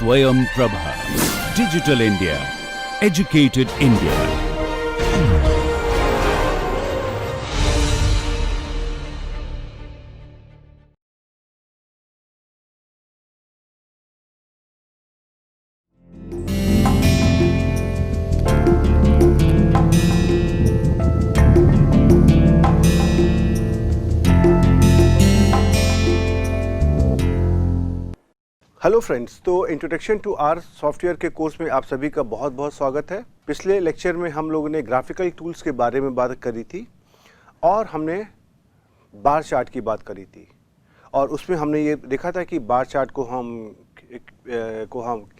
Swayam Prabha. Digital India. Educated India. Hello friends, तो introduction to are software के course में आप सभी का बहुत बहुत स्वागत है। पिछले लेक्चर में हम लोगों ने ग्राफिकल टूल्स के बारे में बात करी थी और हमने बार चार्ट की बात करी थी और उसमें हमने ये देखा था कि बार चार्ट को हम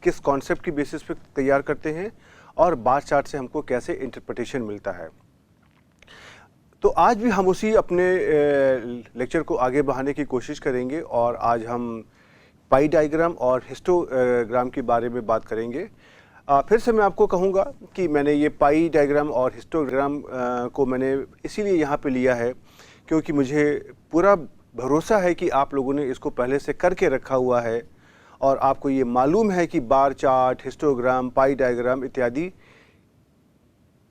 किस कॉन्सेप्ट की बेसिस पे तैयार करते हैं और बार चार्ट से हमको कैसे इंटरप्रिटेशन मिलता है। तो आज भी हम उसी अपने लेक्चर को आगे बढ़ाने की कोशिश करेंगे और आज हम पाई डायग्राम और हिस्टोग्राम के बारे में बात करेंगे। फिर से मैं आपको कहूँगा कि मैंने ये पाई डायग्राम और हिस्टोग्राम को मैंने इसीलिए यहाँ पे लिया है क्योंकि मुझे पूरा भरोसा है कि आप लोगों ने इसको पहले से करके रखा हुआ है और आपको ये मालूम है कि बार चार्ट, हिस्टोग्राम, पाई डायग्राम इत्यादि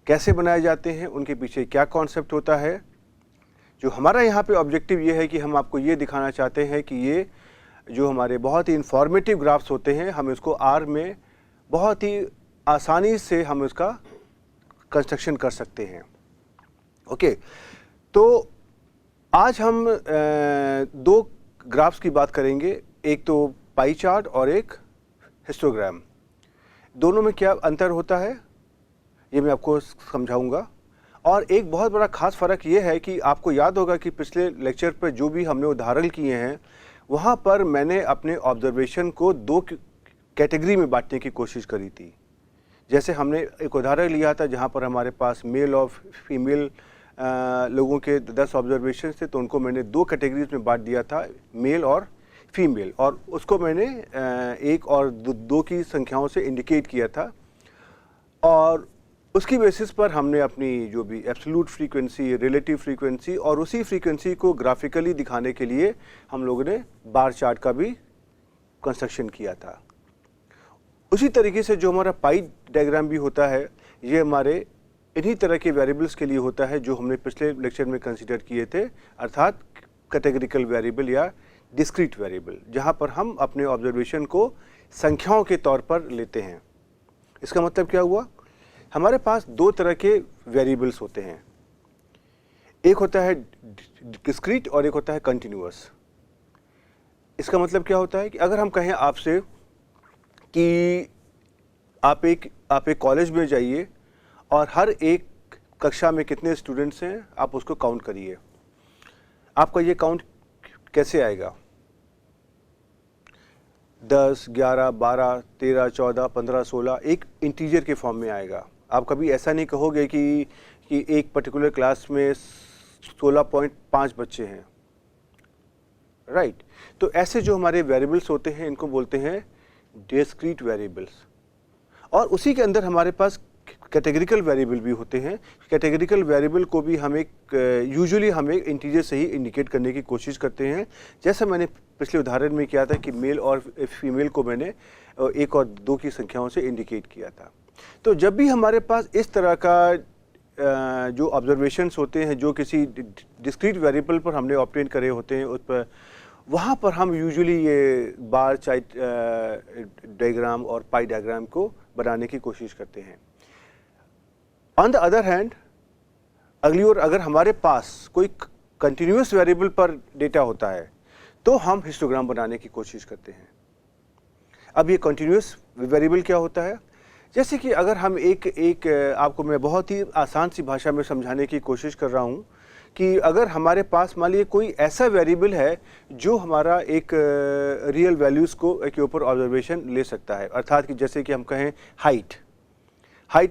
कैसे बनाए जाते हैं, उनके पीछे क्या कॉन्सेप्ट होता है। जो हमारा यहाँ पे ऑब्जेक्टिव ये है कि हम आपको ये दिखाना चाहते हैं कि ये जो हमारे बहुत ही इंफॉर्मेटिव ग्राफ्स होते हैं, हम इसको आर में बहुत ही आसानी से हम इसका कंस्ट्रक्शन कर सकते हैं। ओके, तो आज हम दो ग्राफ्स की बात करेंगे, एक तो पाई चार्ट और एक हिस्टोग्राम। दोनों में क्या अंतर होता है ये मैं आपको समझाऊंगा। और एक बहुत बड़ा खास फ़र्क ये है कि आपको याद होगा कि पिछले लेक्चर पर जो भी हमने उदाहरण किए हैं वहाँ पर मैंने अपने ऑब्जर्वेशन को दो कैटेगरी में बांटने की कोशिश करी थी। जैसे हमने एक उदाहरण लिया था जहाँ पर हमारे पास मेल और फीमेल लोगों के 10 ऑब्जर्वेशन थे, तो उनको मैंने दो कैटेगरीज में बांट दिया था, मेल और फीमेल, और उसको मैंने एक और दो की संख्याओं से इंडिकेट किया था और उसकी बेसिस पर हमने अपनी जो भी एब्सोल्यूट फ्रीक्वेंसी, रिलेटिव फ्रीक्वेंसी और उसी फ्रीक्वेंसी को ग्राफिकली दिखाने के लिए हम लोगों ने बार चार्ट का भी कंस्ट्रक्शन किया था। उसी तरीके से जो हमारा पाई डायग्राम भी होता है, ये हमारे इन्हीं तरह के वेरिएबल्स के लिए होता है जो हमने पिछले लेक्चर में कंसीडर किए थे, अर्थात कैटेगरिकल वेरिएबल या डिस्क्रीट वेरिएबल, जहाँ पर हम अपने ऑब्जर्वेशन को संख्याओं के तौर पर लेते हैं। इसका मतलब क्या हुआ, हमारे पास दो तरह के वेरिएबल्स होते हैं, एक होता है डिस्क्रीट और एक होता है कंटिन्यूअस। इसका मतलब क्या होता है कि अगर हम कहें आपसे कि आप एक कॉलेज में जाइए और हर एक कक्षा में कितने स्टूडेंट्स हैं आप उसको काउंट करिए, आपका ये काउंट कैसे आएगा? 10, 11, 12, 13, 14, 15, 16 एक इंटीजर के फॉर्म में आएगा। आप कभी ऐसा नहीं कहोगे कि एक पर्टिकुलर क्लास में 16.5 बच्चे हैं, राइट? तो ऐसे जो हमारे वेरिएबल्स होते हैं इनको बोलते हैं डिस्क्रीट वेरिएबल्स। और उसी के अंदर हमारे पास कैटेगरिकल वेरिएबल भी होते हैं। कैटेगरिकल वेरिएबल को भी हम यूजुअली हम एक इंटीजर से ही इंडिकेट करने की कोशिश करते हैं, जैसा मैंने पिछले उदाहरण में किया था कि मेल और फीमेल को मैंने एक और दो की संख्याओं से इंडिकेट किया था। तो जब भी हमारे पास इस तरह का जो ऑब्जर्वेशंस होते हैं जो किसी डिस्क्रीट वेरिएबल पर हमने ऑब्टेन करे होते हैं, उस पर वहाँ पर हम यूजुअली ये बार चार्ट डायग्राम और पाई डायग्राम को बनाने की कोशिश करते हैं। ऑन द अदर हैंड, अगली ओर अगर हमारे पास कोई कंटिन्यूअस वेरिएबल पर डेटा होता है तो हम हिस्टोग्राम बनाने की कोशिश करते हैं। अब ये कंटिन्यूअस वेरिएबल क्या होता है? जैसे कि अगर हम एक आपको मैं बहुत ही आसान सी भाषा में समझाने की कोशिश कर रहा हूँ कि अगर हमारे पास मान लीजिए कोई ऐसा वेरिएबल है जो हमारा एक रियल वैल्यूज़ को के ऊपर ऑब्जर्वेशन ले सकता है, अर्थात कि जैसे कि हम कहें हाइट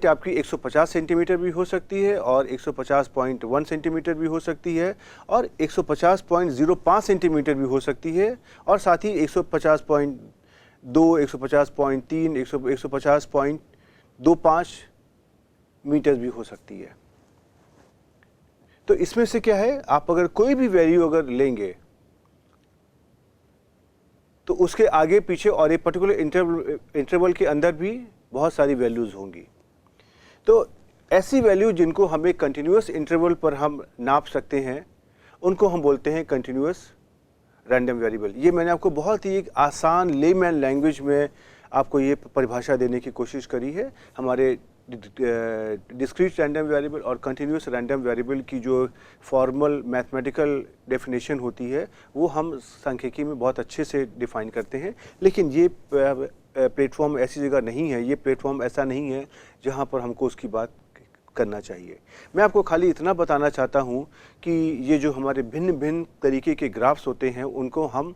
आपकी 150 सेंटीमीटर भी हो सकती है और 150.1 सेंटीमीटर भी हो सकती है और 150.05 सेंटीमीटर भी हो सकती है और साथ ही 150.2, 150.3, 150.25 मीटर भी हो सकती है। तो इसमें से क्या है, आप अगर कोई भी वैल्यू अगर लेंगे तो उसके आगे पीछे और एक पर्टिकुलर इंटरवल के अंदर भी बहुत सारी वैल्यूज़ होंगी। तो ऐसी वैल्यू जिनको हमें कंटिन्यूस इंटरवल पर हम नाप सकते हैं उनको हम बोलते हैं कंटिन्यूस रैंडम वेरिएबल। ये मैंने आपको बहुत ही एक आसान लेमैन लैंग्वेज में आपको ये परिभाषा देने की कोशिश करी है। हमारे डिस्क्रीट रैंडम वेरिएबल और कंटिन्यूस रैंडम वेरिएबल की जो फॉर्मल मैथमेटिकल डेफिनेशन होती है वो हम सांख्यिकी में बहुत अच्छे से डिफाइन करते हैं। लेकिन ये प्लेटफॉर्म ऐसी जगह नहीं है, ये प्लेटफॉर्म ऐसा नहीं है जहाँ पर हमको उसकी बात करना चाहिए। मैं आपको खाली इतना बताना चाहता हूँ कि ये जो हमारे भिन्न भिन्न तरीके के ग्राफ्स होते हैं उनको हम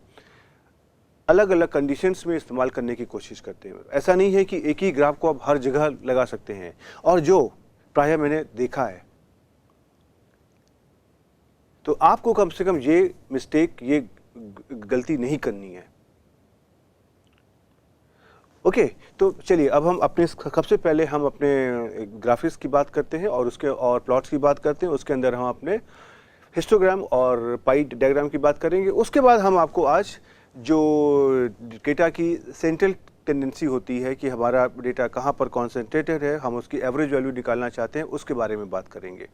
अलग अलग कंडीशंस में इस्तेमाल करने की कोशिश करते हैं। ऐसा नहीं है कि एक ही ग्राफ को आप हर जगह लगा सकते हैं, और जो प्रायः मैंने देखा है, तो आपको कम से कम ये मिस्टेक, ये गलती नहीं करनी है। ओके, तो चलिए अब हम अपने सबसे पहले हम अपने ग्राफिक्स की बात करते हैं और उसके और प्लॉट्स की बात करते हैं। उसके अंदर हम अपने हिस्टोग्राम और पाई डायग्राम की बात करेंगे। उसके बाद हम आपको आज जो डेटा की सेंट्रल टेंडेंसी होती है कि हमारा डेटा कहाँ पर कॉन्सेंट्रेटेड है, हम उसकी एवरेज वैल्यू निकालना चाहते हैं, उसके बारे में बात करेंगे।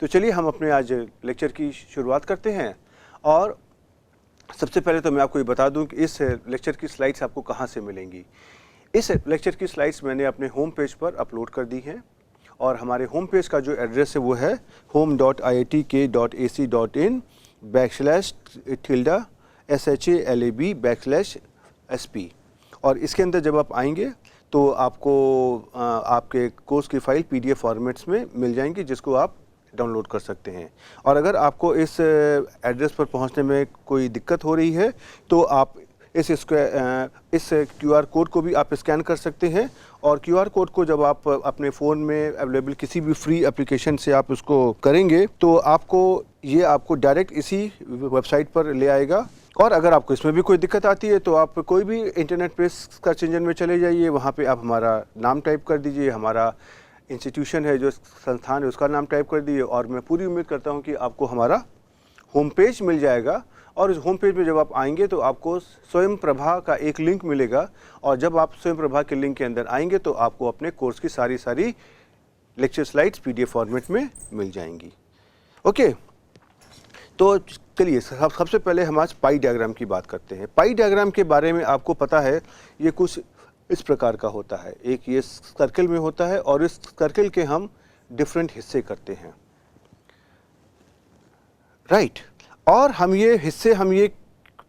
तो चलिए हम अपने आज लेक्चर की शुरुआत करते हैं। और सबसे पहले तो मैं आपको ये बता दूं कि इस लेक्चर की स्लाइड्स आपको कहाँ से मिलेंगी। इस लेक्चर की स्लाइड्स मैंने अपने होम पेज पर अपलोड कर दी हैं, और हमारे होम पेज का जो एड्रेस है वो है home.iitk.ac.in/SHALAB/SP। और इसके अंदर जब आप आएंगे तो आपको आपके कोर्स की फाइल PDF फॉर्मेट्स में मिल जाएंगी, जिसको आप डाउनलोड कर सकते हैं। और अगर आपको इस एड्रेस पर पहुंचने में कोई दिक्कत हो रही है तो आप इस QR कोड को भी आप स्कैन कर सकते हैं, और QR कोड को जब आप अपने फ़ोन में अवेलेबल किसी भी फ्री एप्लीकेशन से आप उसको करेंगे तो आपको डायरेक्ट इसी वेबसाइट पर ले आएगा। और अगर आपको इसमें भी कोई दिक्कत आती है तो आप कोई भी इंटरनेट पे सर्च इंजन में चले जाइए, वहाँ पे आप हमारा नाम टाइप कर दीजिए, हमारा इंस्टीट्यूशन है, जो संस्थान है, उसका नाम टाइप कर दिए, और मैं पूरी उम्मीद करता हूँ कि आपको हमारा होम पेज मिल जाएगा। और इस होम पेज में जब आप आएंगे तो आपको स्वयं प्रभा का एक लिंक मिलेगा, और जब आप स्वयं प्रभा के लिंक के अंदर आएंगे तो आपको अपने कोर्स की सारी लेक्चर स्लाइड्स PDF फॉर्मेट में मिल जाएंगी। ओके, तो चलिए सबसे पहले हम आज पाई डायग्राम की बात करते हैं। पाई डायग्राम के बारे में आपको पता है, ये कुछ इस प्रकार का होता है। एक ये सर्कल में होता है, और इस सर्कल के हम डिफरेंट हिस्से करते हैं, राइट। और हम ये हिस्से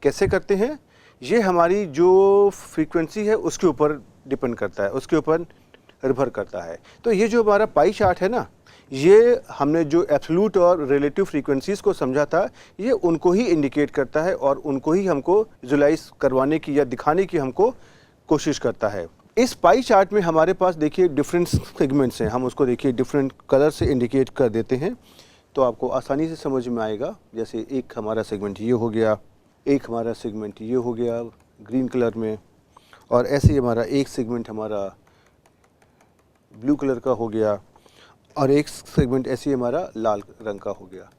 कैसे करते हैं, ये हमारी जो फ्रीक्वेंसी है उसके ऊपर डिपेंड करता है, उसके ऊपर निर्भर करता है। तो ये जो हमारा पाई चार्ट है ना, ये हमने जो एब्सोल्यूट और रिलेटिव फ्रीक्वेंसीज को समझा था, ये उनको ही इंडिकेट करता है और उनको ही हमको विजुलाइज करवाने की या दिखाने की हमको कोशिश करता है। इस पाई चार्ट में हमारे पास देखिए डिफरेंट सेगमेंट्स हैं, हम उसको देखिए डिफरेंट कलर से इंडिकेट कर देते हैं तो आपको आसानी से समझ में आएगा। जैसे एक हमारा सेगमेंट ये हो गया, एक हमारा सेगमेंट ये हो गया ग्रीन कलर में, और ऐसे ही हमारा एक सेगमेंट हमारा ब्लू कलर का हो गया, और एक सेगमेंट ऐसे ही हमारा लाल रंग का हो गया।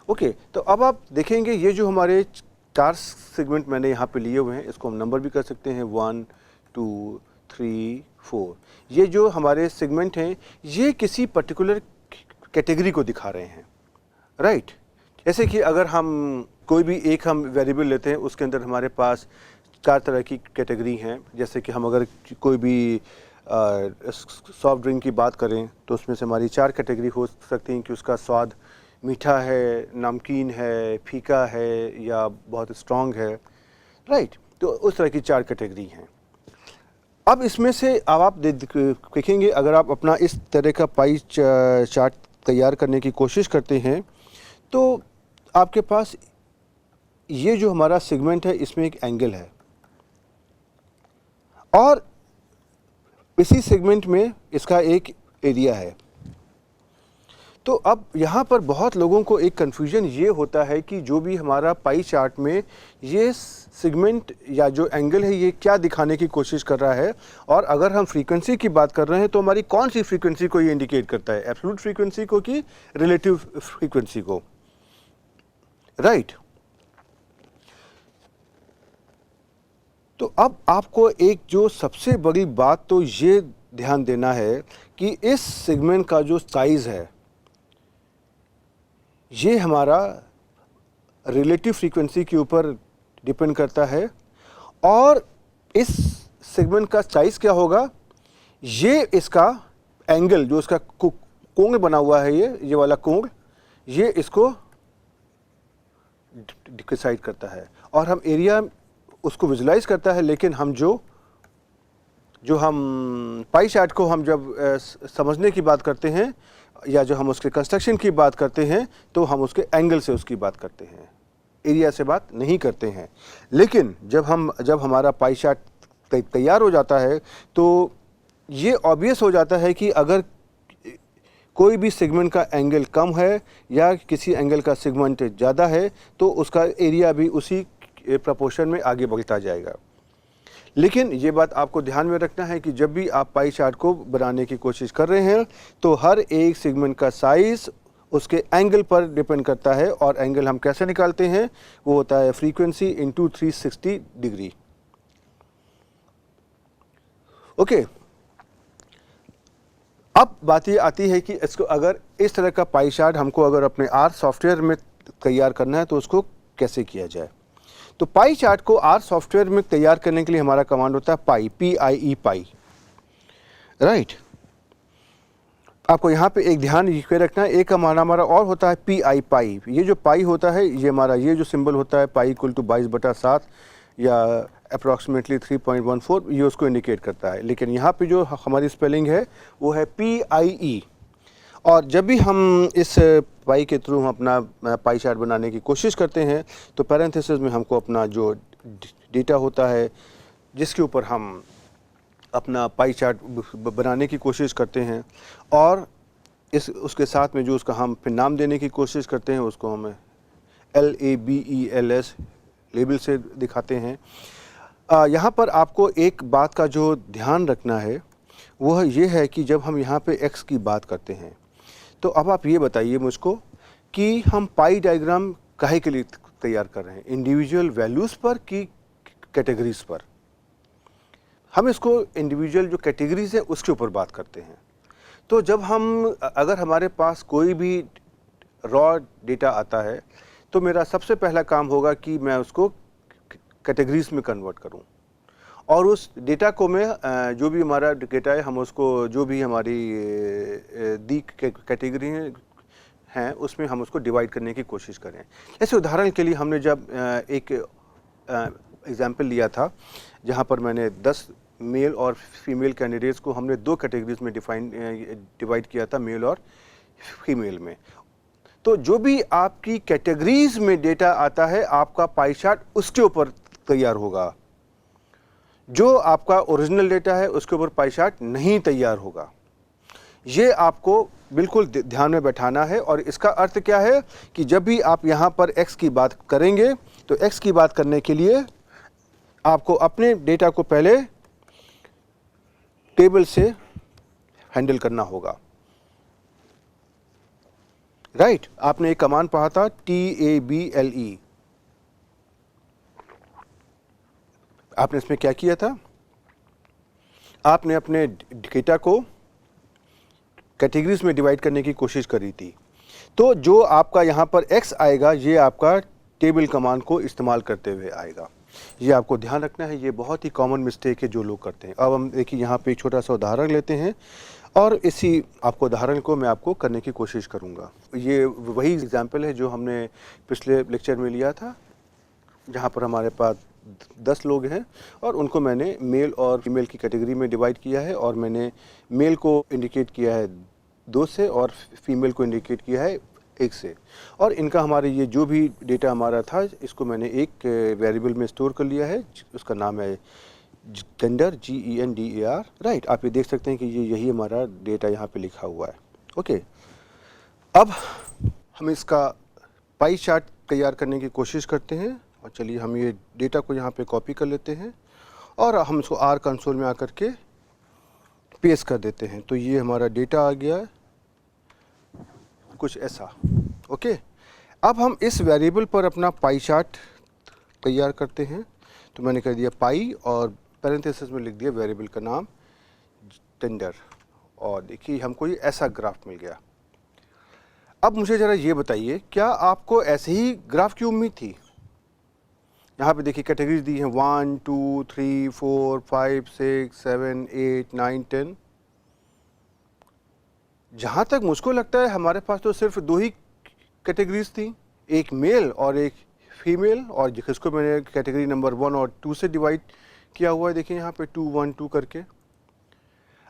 ओके, तो अब आप देखेंगे ये जो हमारे 4 सेगमेंट मैंने यहाँ पे लिए हुए हैं, इसको हम नंबर भी कर सकते हैं 1 2 3 4। ये जो हमारे सेगमेंट हैं ये किसी पर्टिकुलर कैटेगरी को दिखा रहे हैं, राइट। जैसे कि अगर हम कोई भी एक हम वेरिएबल लेते हैं, उसके अंदर हमारे पास 4 तरह की कैटेगरी हैं। जैसे कि हम अगर कोई भी सॉफ्ट ड्रिंक की बात करें तो उसमें से हमारी 4 कैटेगरी हो सकती हैं कि उसका स्वाद मीठा है, नमकीन है, फीका है, या बहुत स्ट्रॉन्ग है, राइट। तो उस तरह की 4 कैटेगरी हैं। अब इसमें से अब आप देखेंगे, अगर आप अपना इस तरह का पाई चार्ट तैयार करने की कोशिश करते हैं तो आपके पास ये जो हमारा सेगमेंट है इसमें एक एंगल है, और इसी सेगमेंट में इसका एक एरिया है। तो अब यहाँ पर बहुत लोगों को एक कन्फ्यूजन ये होता है कि जो भी हमारा पाई चार्ट में ये सेगमेंट या जो एंगल है ये क्या दिखाने की कोशिश कर रहा है, और अगर हम फ्रीक्वेंसी की बात कर रहे हैं तो हमारी कौन सी फ्रीक्वेंसी को ये इंडिकेट करता है, एब्सोल्यूट फ्रीक्वेंसी को कि रिलेटिव फ्रीक्वेंसी को, राइट। तो अब आपको एक जो सबसे बड़ी बात तो ये ध्यान देना है कि इस सेगमेंट का जो साइज़ है ये हमारा रिलेटिव फ्रीक्वेंसी के ऊपर डिपेंड करता है, और इस सेगमेंट का साइज़ क्या होगा, ये इसका एंगल जो इसका कोण बना हुआ है, ये वाला कोण, ये इसको डिसाइड करता है और हम एरिया उसको विजुलाइज करता है। लेकिन हम जो हम पाई चार्ट को हम जब समझने की बात करते हैं या जो हम उसके कंस्ट्रक्शन की बात करते हैं तो हम उसके एंगल से उसकी बात करते हैं, एरिया से बात नहीं करते हैं। लेकिन जब हमारा पाई चार्ट तैयार हो जाता है तो ये ऑब्वियस हो जाता है कि अगर कोई भी सेगमेंट का एंगल कम है या किसी एंगल का सेगमेंट ज़्यादा है तो उसका एरिया भी उसी प्रपोर्शन में आगे बढ़ता जाएगा। लेकिन ये बात आपको ध्यान में रखना है कि जब भी आप पाई चार्ट को बनाने की कोशिश कर रहे हैं तो हर एक सेगमेंट का साइज़ उसके एंगल पर डिपेंड करता है, और एंगल हम कैसे निकालते हैं, वो होता है फ्रीक्वेंसी इंटू 360 डिग्री। ओके, अब बात ये आती है कि इसको अगर इस तरह का पाई चार्ट हमको अगर अपने आर सॉफ्टवेयर में तैयार करना है तो उसको कैसे किया जाए। तो पाई चार्ट को आर सॉफ्टवेयर में तैयार करने के लिए हमारा कमांड होता है पाई, PIE, पाई, राइट। आपको यहाँ पे एक ध्यान ये रखना है, एक हमारा और होता है PI, पाई। ये जो पाई होता है ये हमारा ये जो सिंबल होता है पाई इक्वल टू 22/7 या अप्रॉक्सीमेटली 3.14, ये उसको इंडिकेट करता है। लेकिन यहाँ पे जो हमारी स्पेलिंग है वो है PIE। और जब भी हम इस पाई के थ्रू हम अपना पाई चार्ट बनाने की कोशिश करते हैं तो पैरेंथेसिस में हमको अपना जो डेटा होता है जिसके ऊपर हम अपना पाई चार्ट बनाने की कोशिश करते हैं, और उसके साथ में जो उसका हम फिर नाम देने की कोशिश करते हैं उसको हमें LABELS लेबल से दिखाते हैं। यहाँ पर आपको एक बात का जो ध्यान रखना है वह ये है कि जब हम यहाँ पे x की बात करते हैं तो अब आप ये बताइए मुझको कि हम पाई डायग्राम काहे के लिए तैयार कर रहे हैं, इंडिविजुअल वैल्यूज़ पर कि कैटेगरीज पर। हम इसको इंडिविजुअल जो कैटेगरीज है उसके ऊपर बात करते हैं। तो जब अगर हमारे पास कोई भी रॉ डेटा आता है तो मेरा सबसे पहला काम होगा कि मैं उसको कैटेगरीज में कन्वर्ट करूं, और उस डेटा को मैं जो भी हमारा डेटा है हम उसको जो भी हमारी दी कैटेगरी हैं उसमें हम उसको डिवाइड करने की कोशिश करें। ऐसे उदाहरण के लिए हमने जब एक एग्जाम्पल लिया था जहाँ पर मैंने 10 मेल और फीमेल कैंडिडेट्स को हमने 2 कैटेगरीज में डिवाइड किया था, मेल और फीमेल में। तो जो भी आपकी कैटेगरीज में डेटा आता है आपका पाई चार्ट उसके ऊपर तैयार होगा। जो आपका ओरिजिनल डेटा है उसके ऊपर पाई चार्ट नहीं तैयार होगा। ये आपको बिल्कुल ध्यान में बैठाना है। और इसका अर्थ क्या है कि जब भी आप यहाँ पर x की बात करेंगे तो x की बात करने के लिए आपको अपने डेटा को पहले टेबल से हैंडल करना होगा, राइट। आपने एक कमांड पढ़ा था TABLE। आपने इसमें क्या किया था, आपने अपने डेटा को कैटेगरीज में डिवाइड करने की कोशिश करी थी। तो जो आपका यहाँ पर x आएगा ये आपका टेबल कमांड को इस्तेमाल करते हुए आएगा। ये आपको ध्यान रखना है, ये बहुत ही कॉमन मिस्टेक है जो लोग करते हैं। अब हम देखिए यहाँ पे एक छोटा सा उदाहरण लेते हैं और इसी आपको उदाहरण को मैं आपको करने की कोशिश करूँगा। ये वही एग्जाम्पल है जो हमने पिछले लेक्चर में लिया था, जहाँ पर हमारे पास 10 लोग हैं और उनको मैंने मेल और फीमेल की कैटेगरी में डिवाइड किया है, और मैंने मेल को इंडिकेट किया है 2 से और फीमेल को इंडिकेट किया है 1 से। और इनका हमारे ये जो भी डेटा हमारा था इसको मैंने एक वेरिएबल में स्टोर कर लिया है, उसका नाम है जेंडर, GENDER, राइट। आप ये देख सकते हैं कि ये यही हमारा डेटा यहाँ पे लिखा हुआ है। ओके, अब हम इसका पाई चार्ट तैयार करने की कोशिश करते हैं। और चलिए हम ये डेटा को यहाँ पे कॉपी कर लेते हैं और हम इसको आर कंसोल में आकर के पेस्ट कर देते हैं। तो ये हमारा डेटा आ गया है कुछ ऐसा। ओके, अब हम इस वेरिएबल पर अपना पाई चार्ट तैयार करते हैं। तो मैंने कर दिया पाई और पैरेंथेसिस में लिख दिया वेरिएबल का नाम टेंडर, और देखिए हमको ये ऐसा ग्राफ मिल गया। अब मुझे ज़रा ये बताइए, क्या आपको ऐसे ही ग्राफ की उम्मीद थी? यहाँ पे देखिए कैटेगरीज दी हैं 1 2 3 4 5 6 7 8 9 10। जहाँ तक मुझको लगता है हमारे पास तो सिर्फ 2 ही कैटेगरीज थी, एक मेल और एक फीमेल, और जिसको मैंने कैटेगरी नंबर 1 और 2 से डिवाइड किया हुआ है। देखिए यहाँ पे 2 1 2 करके।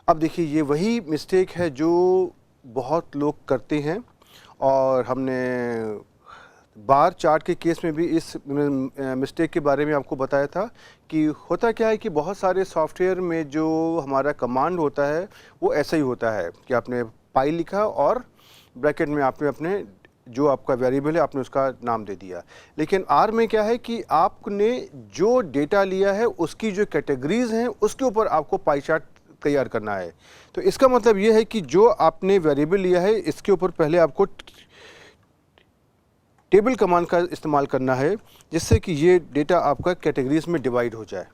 अब देखिए ये वही मिस्टेक है जो बहुत लोग करते हैं, और हमने बार चार्ट के केस में भी इस मिस्टेक के बारे में आपको बताया था कि होता क्या है कि बहुत सारे सॉफ्टवेयर में जो हमारा कमांड होता है वो ऐसा ही होता है कि आपने पाई लिखा और ब्रैकेट में आपने अपने जो आपका वेरिएबल है आपने उसका नाम दे दिया। लेकिन आर में क्या है कि आपने जो डेटा लिया है उसकी जो कैटेगरीज हैं उसके ऊपर आपको पाई चार्ट तैयार करना है। तो इसका मतलब ये है कि जो आपने वेरिएबल लिया है इसके ऊपर पहले आपको टेबल कमांड का इस्तेमाल करना है, जिससे कि ये डेटा आपका कैटेगरीज में डिवाइड हो जाए,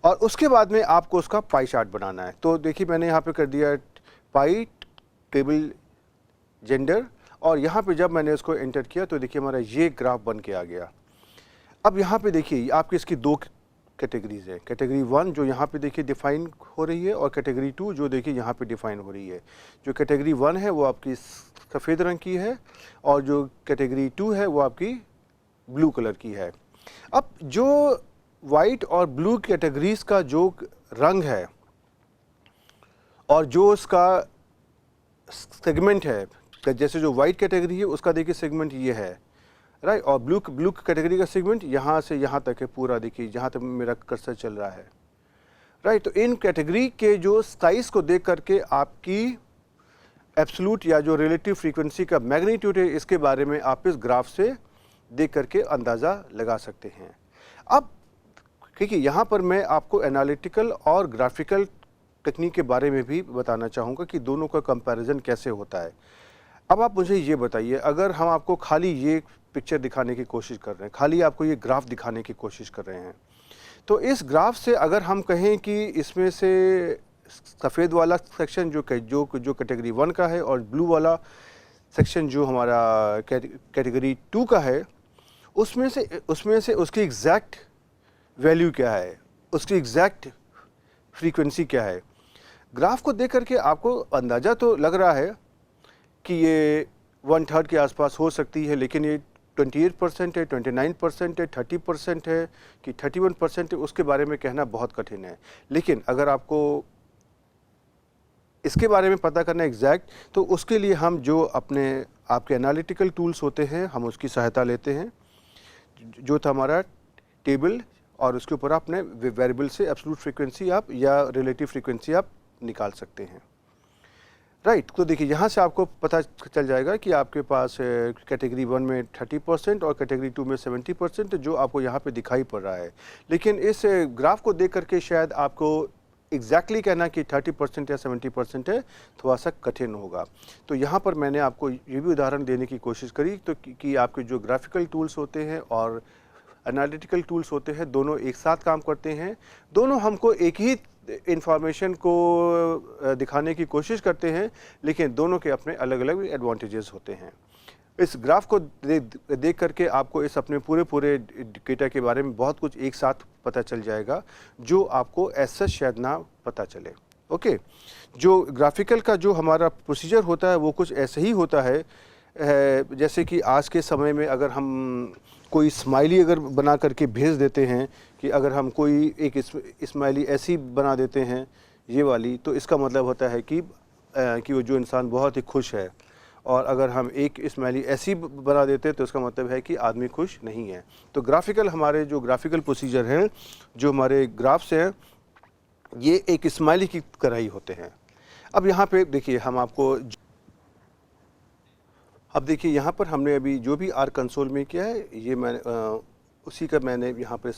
और उसके बाद में आपको उसका पाई चार्ट बनाना है। तो देखिए मैंने यहाँ पे कर दिया पाई टेबल जेंडर, और यहाँ पे जब मैंने उसको एंटर किया तो देखिए हमारा ये ग्राफ बन के आ गया। अब यहाँ पे देखिए आपकी इसकी 2 कैटेगरीज है, कैटेगरी 1 जो यहाँ पे देखिए डिफाइन हो रही है, और कैटेगरी 2 जो देखिए यहाँ पे डिफाइन हो रही है। जो कैटेगरी 1 है वो आपकी सफ़ेद रंग की है, और जो कैटेगरी 2 है वो आपकी ब्लू कलर की है। अब जो वाइट और ब्लू कैटेगरीज का जो रंग है और जो उसका सेगमेंट है, जैसे जो वाइट कैटेगरी है उसका देखिए सेगमेंट ये है, राइट, और ब्लू कैटेगरी का सेगमेंट यहाँ से यहाँ तक है पूरा, देखिए जहाँ तक मेरा कर्सर चल रहा है, राइट। तो इन कैटेगरी के जो साइज को देख करके आपकी एब्सोल्यूट या जो रिलेटिव फ्रीक्वेंसी का मैग्नीट्यूड है इसके बारे में आप इस ग्राफ से देख करके अंदाज़ा लगा सकते हैं। अब देखिए यहाँ पर मैं आपको एनालिटिकल और ग्राफिकल टेक्निक के बारे में भी बताना चाहूँगा कि दोनों का कंपैरिजन कैसे होता है। अब आप मुझे ये बताइए, अगर हम आपको खाली ये पिक्चर दिखाने की कोशिश कर रहे हैं, खाली आपको ये ग्राफ दिखाने की कोशिश कर रहे हैं, तो इस ग्राफ से अगर हम कहें कि इसमें से सफ़ेद वाला सेक्शन जो कैटेगरी 1 का है और ब्लू वाला सेक्शन जो हमारा कैटेगरी 2 का है, उसमें से उसकी एग्जैक्ट वैल्यू क्या है, उसकी एग्जैक्ट फ्रीक्वेंसी क्या है। ग्राफ को देख करके आपको अंदाज़ा तो लग रहा है कि ये 1/3 के आसपास हो सकती है, लेकिन ये 28% है, 29% है, 30% है कि 31% है, उसके बारे में कहना बहुत कठिन है। लेकिन अगर आपको इसके बारे में पता करना एग्जैक्ट, तो उसके लिए हम जो आपके एनालिटिकल टूल्स होते हैं हम उसकी सहायता लेते हैं, जो था हमारा टेबल, और उसके ऊपर आपने वेरिएबल से एब्सोल्यूट फ्रीक्वेंसी आप या रिलेटिव फ्रीक्वेंसी आप निकाल सकते हैं, राइट। तो देखिए यहाँ से आपको पता चल जाएगा कि आपके पास कैटेगरी 1 में 30% और कैटेगरी 2 में 70% जो आपको यहाँ पे दिखाई पड़ रहा है। लेकिन इस ग्राफ को देख करके शायद आपको एग्जैक्टली कहना कि 30% या 70% है थोड़ा सा कठिन होगा। तो यहाँ पर मैंने आपको ये भी उदाहरण देने की कोशिश करी तो कि आपके जो ग्राफिकल टूल्स होते हैं और एनालिटिकल टूल्स होते हैं दोनों एक साथ काम करते हैं, दोनों हमको एक ही इंफॉर्मेशन को दिखाने की कोशिश करते हैं, लेकिन दोनों के अपने अलग अलग एडवांटेजेस होते हैं। इस ग्राफ को देख करके आपको इस अपने पूरे डेटा के बारे में बहुत कुछ एक साथ पता चल जाएगा जो आपको ऐसा शायद ना पता चले। ओके, जो ग्राफिकल का जो हमारा प्रोसीजर होता है वो कुछ ऐसे ही होता है, जैसे कि आज के समय में अगर हम कोई स्माइली अगर बना करके भेज देते हैं कि अगर हम कोई एक स्माइली ऐसी बना देते हैं ये वाली, तो इसका मतलब होता है कि वो जो इंसान बहुत ही खुश है, और अगर हम एक स्माइली ऐसी बना देते हैं तो इसका मतलब है कि आदमी खुश नहीं है। तो ग्राफिकल हमारे जो ग्राफिकल प्रोसीजर हैं, जो हमारे ग्राफ्स हैं, ये एक स्माइली की तरह ही होते हैं। अब यहाँ पे देखिए हम आपको अब देखिए यहाँ पर हमने अभी जो भी आर कंसोल में किया है ये मैंने उसी का मैंने यहाँ पे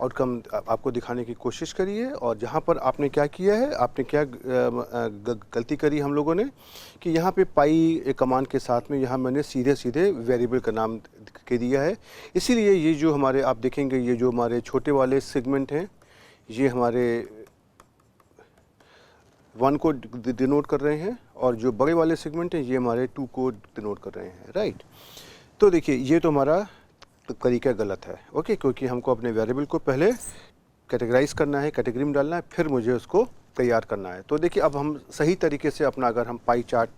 आउटकम आपको दिखाने की कोशिश करी है। और जहाँ पर आपने क्या किया है, आपने क्या गलती करी हम लोगों ने कि यहाँ पे पाई कमांड के साथ में यहाँ मैंने सीधे सीधे वेरिएबल का नाम के दिया है। इसीलिए ये जो हमारे आप देखेंगे, ये जो हमारे छोटे वाले सेगमेंट हैं, ये हमारे 1 को डिनोट कर रहे हैं, और जो बड़े वाले सेगमेंट हैं ये हमारे 2 को डिनोट कर रहे हैं, राइट। तो देखिए ये तो हमारा तरीका गलत है, ओके, क्योंकि हमको अपने वेरिएबल को पहले कैटेगराइज करना है, कैटेगरी में डालना है, फिर मुझे उसको तैयार करना है। तो देखिए अब हम सही तरीके से अपना अगर हम पाई चार्ट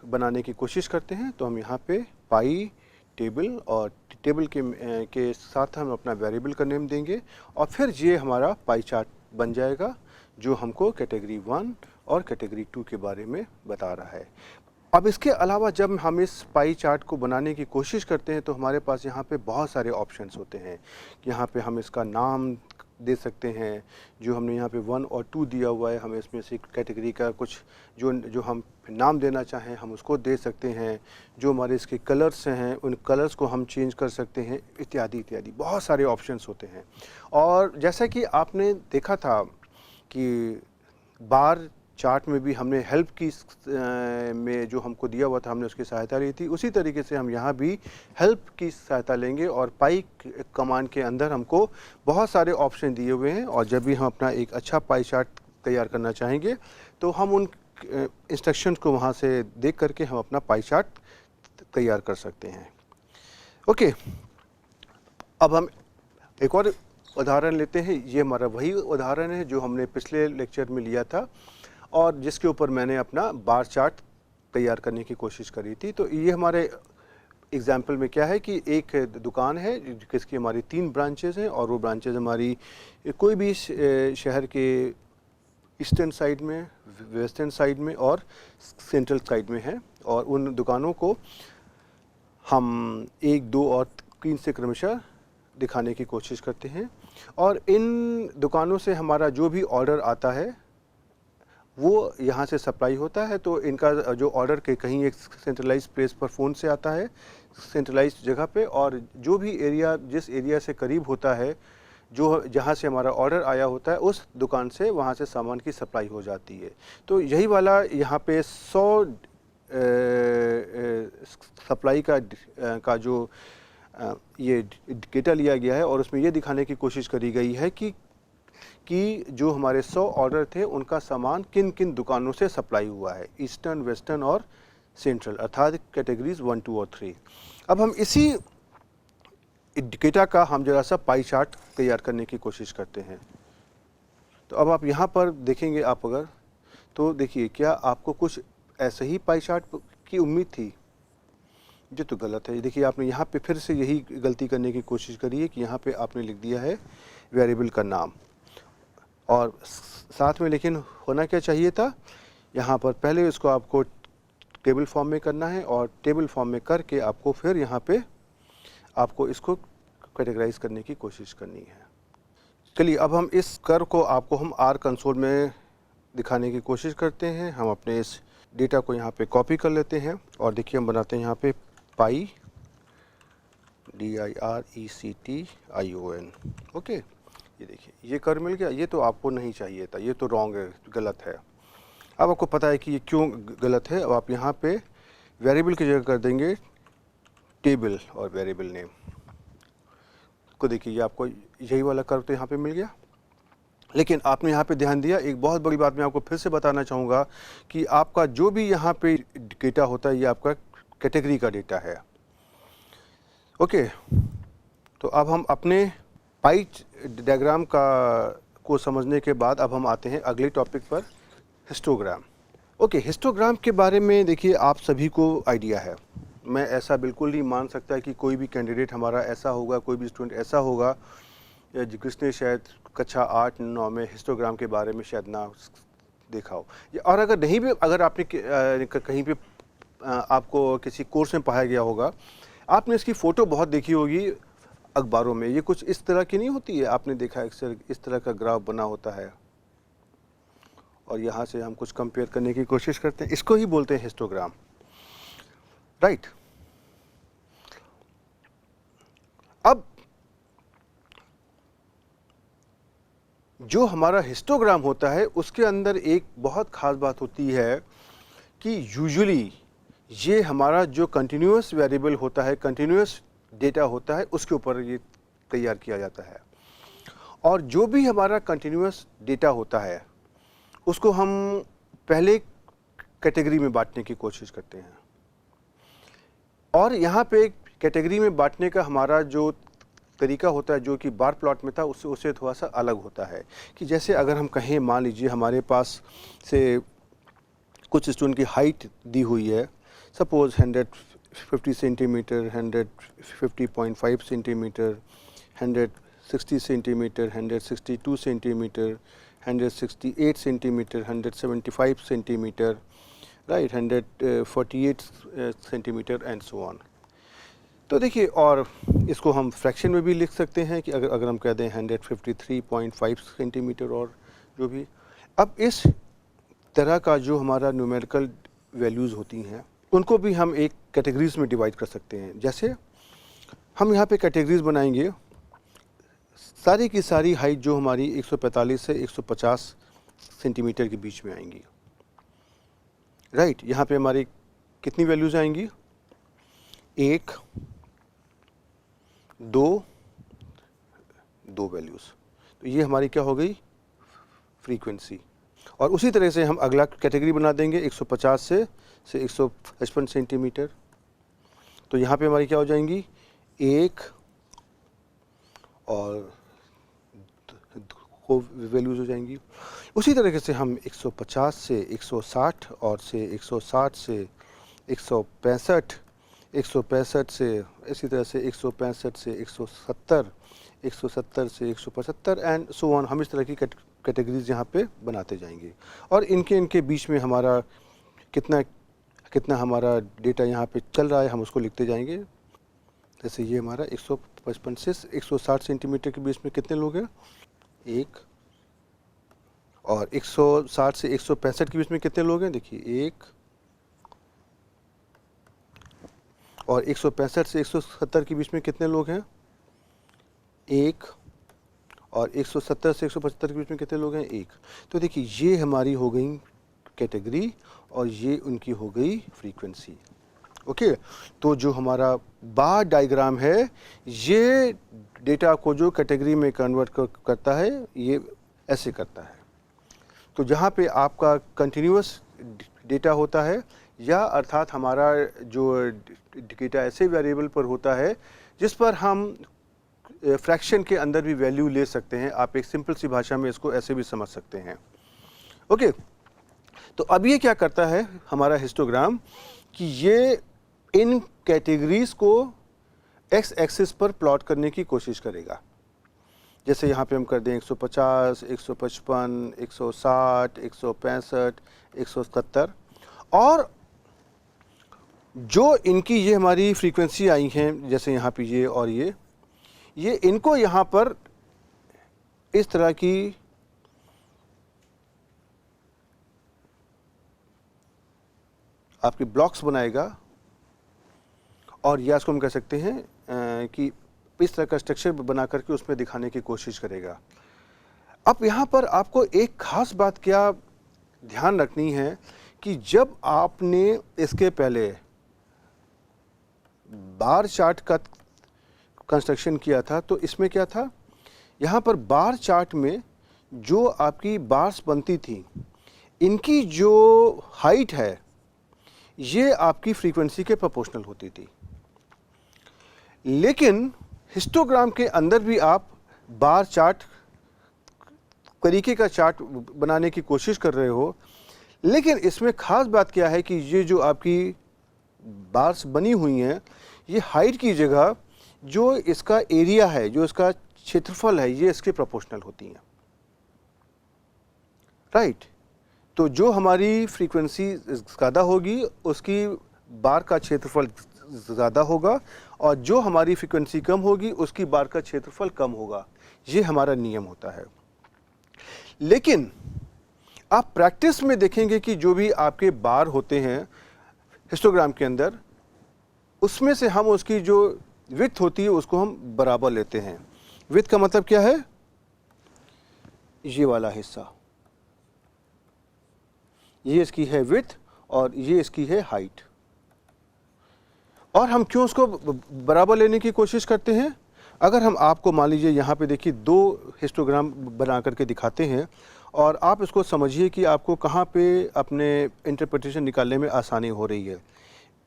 बनाने की कोशिश करते हैं तो हम यहाँ पे पाई टेबल, और टेबल के साथ हम अपना वेरिएबल का नेम देंगे, और फिर ये हमारा पाई चार्ट बन जाएगा जो हमको कैटेगरी 1 और कैटेगरी 2 के बारे में बता रहा है। अब इसके अलावा जब हम इस पाई चार्ट को बनाने की कोशिश करते हैं तो हमारे पास यहाँ पे बहुत सारे ऑप्शंस होते हैं। यहाँ पे हम इसका नाम दे सकते हैं, जो हमने यहाँ पे 1 और 2 दिया हुआ है, हम इसमें से कैटेगरी का कुछ जो हम नाम देना चाहें हम उसको दे सकते हैं। जो हमारे इसके कलर्स हैं उन कलर्स को हम चेंज कर सकते हैं, इत्यादि इत्यादि बहुत सारे ऑप्शंस होते हैं। और जैसा कि आपने देखा था कि बार चार्ट में भी हमने हेल्प की में जो हमको दिया हुआ था हमने उसकी सहायता ली थी, उसी तरीके से हम यहाँ भी हेल्प की सहायता लेंगे। और पाई कमांड के अंदर हमको बहुत सारे ऑप्शन दिए हुए हैं, और जब भी हम अपना एक अच्छा पाई चार्ट तैयार करना चाहेंगे तो हम उन इंस्ट्रक्शंस को वहाँ से देख करके हम अपना पाई चार्ट तैयार कर सकते हैं। ओके, अब हम एक और उदाहरण लेते हैं। ये हमारा वही उदाहरण है जो हमने पिछले लेक्चर में लिया था और जिसके ऊपर मैंने अपना बार चार्ट तैयार करने की कोशिश करी थी। तो ये हमारे एग्जाम्पल में क्या है कि एक दुकान है जिसकी हमारी 3 ब्रांचेस हैं, और वो ब्रांचेस हमारी कोई भी शहर के ईस्टर्न साइड में, वेस्टर्न साइड में और सेंट्रल साइड में है। और उन दुकानों को हम 1, 2 और 3 से क्रमशः दिखाने की कोशिश करते हैं। और इन दुकानों से हमारा जो भी ऑर्डर आता है वो यहाँ से सप्लाई होता है। तो इनका जो ऑर्डर के कहीं एक सेंट्रलाइज प्लेस पर फ़ोन से आता है, सेंट्रलाइज जगह पे, और जो भी एरिया जिस एरिया से करीब होता है, जो जहाँ से हमारा ऑर्डर आया होता है, उस दुकान से वहाँ से सामान की सप्लाई हो जाती है। तो यही वाला यहाँ पे 100 सप्लाई का जो ये डेटा लिया गया है, और उसमें ये दिखाने की कोशिश करी गई है कि जो हमारे 100 ऑर्डर थे उनका सामान किन किन दुकानों से सप्लाई हुआ है, ईस्टर्न, वेस्टर्न और सेंट्रल, अर्थात कैटेगरीज 1, 2 और 3। अब हम इसी डेटा का हम जरा सा पाई चार्ट तैयार करने की कोशिश करते हैं। तो अब आप यहाँ पर देखेंगे, आप अगर तो देखिए क्या आपको कुछ ऐसे ही पाई चार्ट की उम्मीद थी? ये तो गलत है। देखिए आपने यहाँ पे फिर से यही गलती करने की कोशिश करी है कि यहाँ पे आपने लिख दिया है वेरिएबल का नाम, और साथ में लेकिन होना क्या चाहिए था, यहाँ पर पहले इसको आपको टेबल फॉर्म में करना है, और टेबल फॉर्म में करके आपको फिर यहाँ पे आपको इसको कैटेगराइज करने की कोशिश करनी है। चलिए अब हम इस कर्व को आपको हम आर कंसोल में दिखाने की कोशिश करते हैं। हम अपने इस डेटा को यहाँ पे कॉपी कर लेते हैं, और देखिए हम बनाते हैं यहाँ पे पाई, DIRECTION। ओके, ये देखिए ये कर्व मिल गया। ये तो आपको नहीं चाहिए था, ये तो रॉन्ग है, गलत है। अब आपको पता है कि ये क्यों गलत है। अब आप यहाँ पे वेरिएबल की जगह कर देंगे टेबल और वेरिएबल नेम को। देखिए ये आपको यही वाला कर्व तो यहाँ पे मिल गया। लेकिन आपने यहाँ पे ध्यान दिया, एक बहुत बड़ी बात मैं आपको फिर से बताना चाहूँगा कि आपका जो भी यहाँ पे डेटा होता है ये आपका कैटेगरी का डेटा है। ओके, तो अब हम अपने पाई डायग्राम को समझने के बाद अब हम आते हैं अगले टॉपिक पर, हिस्टोग्राम। ओके, हिस्टोग्राम के बारे में देखिए आप सभी को आइडिया है। मैं ऐसा बिल्कुल नहीं मान सकता कि कोई भी कैंडिडेट हमारा ऐसा होगा, कोई भी स्टूडेंट ऐसा होगा जिसने शायद कक्षा 8, 9 में हिस्टोग्राम के बारे में शायद ना देखा हो। और अगर नहीं भी, अगर आपने कहीं पे आपको किसी कोर्स में पढ़ाया गया होगा, आपने इसकी फ़ोटो बहुत देखी होगी अखबारों में। ये कुछ इस तरह की नहीं होती है, आपने देखा अक्सर इस तरह का ग्राफ बना होता है, और यहाँ से हम कुछ कंपेयर करने की कोशिश करते हैं। इसको ही बोलते हैं हिस्टोग्राम, राइट। अब जो हमारा हिस्टोग्राम होता है उसके अंदर एक बहुत ख़ास बात होती है कि यूजुअली ये हमारा जो कंटिन्यूअस वेरिएबल होता है, कंटिन्यूअस डेटा होता है, उसके ऊपर ये तैयार किया जाता है। और जो भी हमारा कंटिन्यूअस डेटा होता है उसको हम पहले कैटेगरी में बांटने की कोशिश करते हैं। और यहाँ पे कैटेगरी में बांटने का हमारा जो तरीका होता है, जो कि बार प्लॉट में था, उससे थोड़ा सा अलग होता है। कि जैसे अगर हम कहें, मान लीजिए हमारे पास से कुछ स्टूडेंट की हाइट दी हुई है, suppose 150 centimetre, 150.5 centimetre, 160 centimetre, 162 centimetre, 168 centimetre, 175 centimetre, right, 148 centimetre and so on. तो देखिए, और इसको हम फ्रैक्शन में भी लिख सकते हैं कि अगर हम कह दें 153.5 सेंटीमीटर और जो भी। अब इस तरह का जो हमारा न्यूमेरिकल वैल्यूज़ होती हैं उनको भी हम एक कैटेगरीज में डिवाइड कर सकते हैं। जैसे हम यहाँ पे कैटेगरीज बनाएंगे, सारी की सारी हाइट जो हमारी 145 से 150 सेंटीमीटर के बीच में आएंगी, राइट। यहाँ पे हमारी कितनी वैल्यूज़ आएंगी? 1, 2 वैल्यूज़। तो ये हमारी क्या हो गई? फ्रीक्वेंसी। और उसी तरह से हम अगला कैटेगरी बना देंगे 150 से 155 सेंटीमीटर। तो यहाँ पे हमारी क्या हो जाएंगी? 1 और 2 वैल्यूज़ हो जाएंगी। उसी तरीके से हम 150 से 160 और से 160 से 165, 165 से इसी तरह से 165 से 170, 170 से 175 एंड सो ऑन। हम इस तरह की कैटेगरीज यहाँ पे बनाते जाएंगे और इनके बीच में हमारा कितना हमारा डेटा यहाँ पे चल रहा है हम उसको लिखते जाएंगे। जैसे ये हमारा 155 से 160 सेंटीमीटर के बीच में कितने लोग हैं? 1। और 160 से 165 के बीच में कितने लोग हैं? देखिए 1। और 165 से 170 के बीच में कितने लोग हैं? 1। और 170 से 175 के बीच में कितने लोग हैं? 1। तो देखिए, ये हमारी हो गई कैटेगरी और ये उनकी हो गई फ्रीक्वेंसी। ओके, तो जो हमारा बार डायग्राम है ये डेटा को जो कैटेगरी में कन्वर्ट करता है, ये ऐसे करता है। तो जहाँ पे आपका कंटिन्यूअस डेटा होता है, या अर्थात हमारा जो डेटा ऐसे वेरिएबल पर होता है जिस पर हम फ्रैक्शन के अंदर भी वैल्यू ले सकते हैं। आप एक सिंपल सी भाषा में इसको ऐसे भी समझ सकते हैं। ओके, तो अब ये क्या करता है हमारा हिस्टोग्राम कि ये इन कैटेगरीज को एक्स एक्सिस पर प्लॉट करने की कोशिश करेगा। जैसे यहाँ पे हम कर दें 150, 155, 160, 165, 170 और जो इनकी ये हमारी फ्रीक्वेंसी आई हैं, जैसे यहाँ पे ये और ये इनको यहाँ पर इस तरह की आपकी ब्लॉक्स बनाएगा और या इसको हम कह सकते हैं कि इस तरह का स्ट्रक्चर बना करके उसमें दिखाने की कोशिश करेगा। अब यहाँ पर आपको एक खास बात क्या ध्यान रखनी है कि जब आपने इसके पहले बार चार्ट का कंस्ट्रक्शन किया था तो इसमें क्या था, यहाँ पर बार चार्ट में जो आपकी बार्स बनती थी इनकी जो हाइट है ये आपकी फ्रीक्वेंसी के प्रोपोर्शनल होती थी। लेकिन हिस्टोग्राम के अंदर भी आप बार चार्ट तरीके का चार्ट बनाने की कोशिश कर रहे हो, लेकिन इसमें ख़ास बात क्या है कि ये जो आपकी बार्स बनी हुई हैं ये हाइट की जगह जो इसका एरिया है, जो इसका क्षेत्रफल है, ये इसके प्रोपोर्शनल होती हैं, राइट। तो जो हमारी फ्रीक्वेंसी ज़्यादा होगी उसकी बार का क्षेत्रफल ज़्यादा होगा और जो हमारी फ्रीक्वेंसी कम होगी उसकी बार का क्षेत्रफल कम होगा। ये हमारा नियम होता है। लेकिन आप प्रैक्टिस में देखेंगे कि जो भी आपके बार होते हैं हिस्टोग्राम के अंदर, उसमें से हम उसकी जो विड्थ होती है उसको हम बराबर लेते हैं। विड्थ का मतलब क्या है? ये वाला हिस्सा, ये इसकी है विड्थ और ये इसकी है हाइट। और हम क्यों उसको बराबर लेने की कोशिश करते हैं? अगर हम आपको मान लीजिए यहाँ पे देखिए 2 हिस्टोग्राम बना करके दिखाते हैं और आप इसको समझिए कि आपको कहाँ पे अपने इंटरप्रिटेशन निकालने में आसानी हो रही है।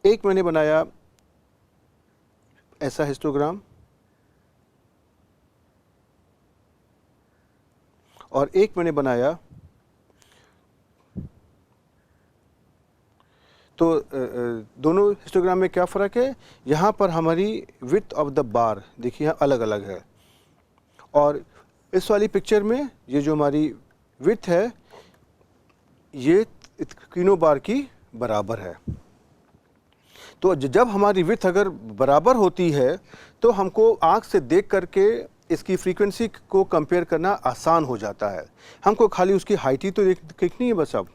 एक मैंने बनाया ऐसा हिस्टोग्राम और एक मैंने बनाया तो दोनों हिस्टोग्राम में क्या फ़र्क है? यहाँ पर हमारी विड्थ ऑफ द बार देखिए यहाँ अलग अलग है और इस वाली पिक्चर में ये जो हमारी विड्थ है ये तीनों बार की बराबर है। तो जब हमारी विड्थ अगर बराबर होती है तो हमको आँख से देख करके इसकी फ्रीक्वेंसी को कंपेयर करना आसान हो जाता है। हमको खाली उसकी हाइट ही तो देखनी है बस अब।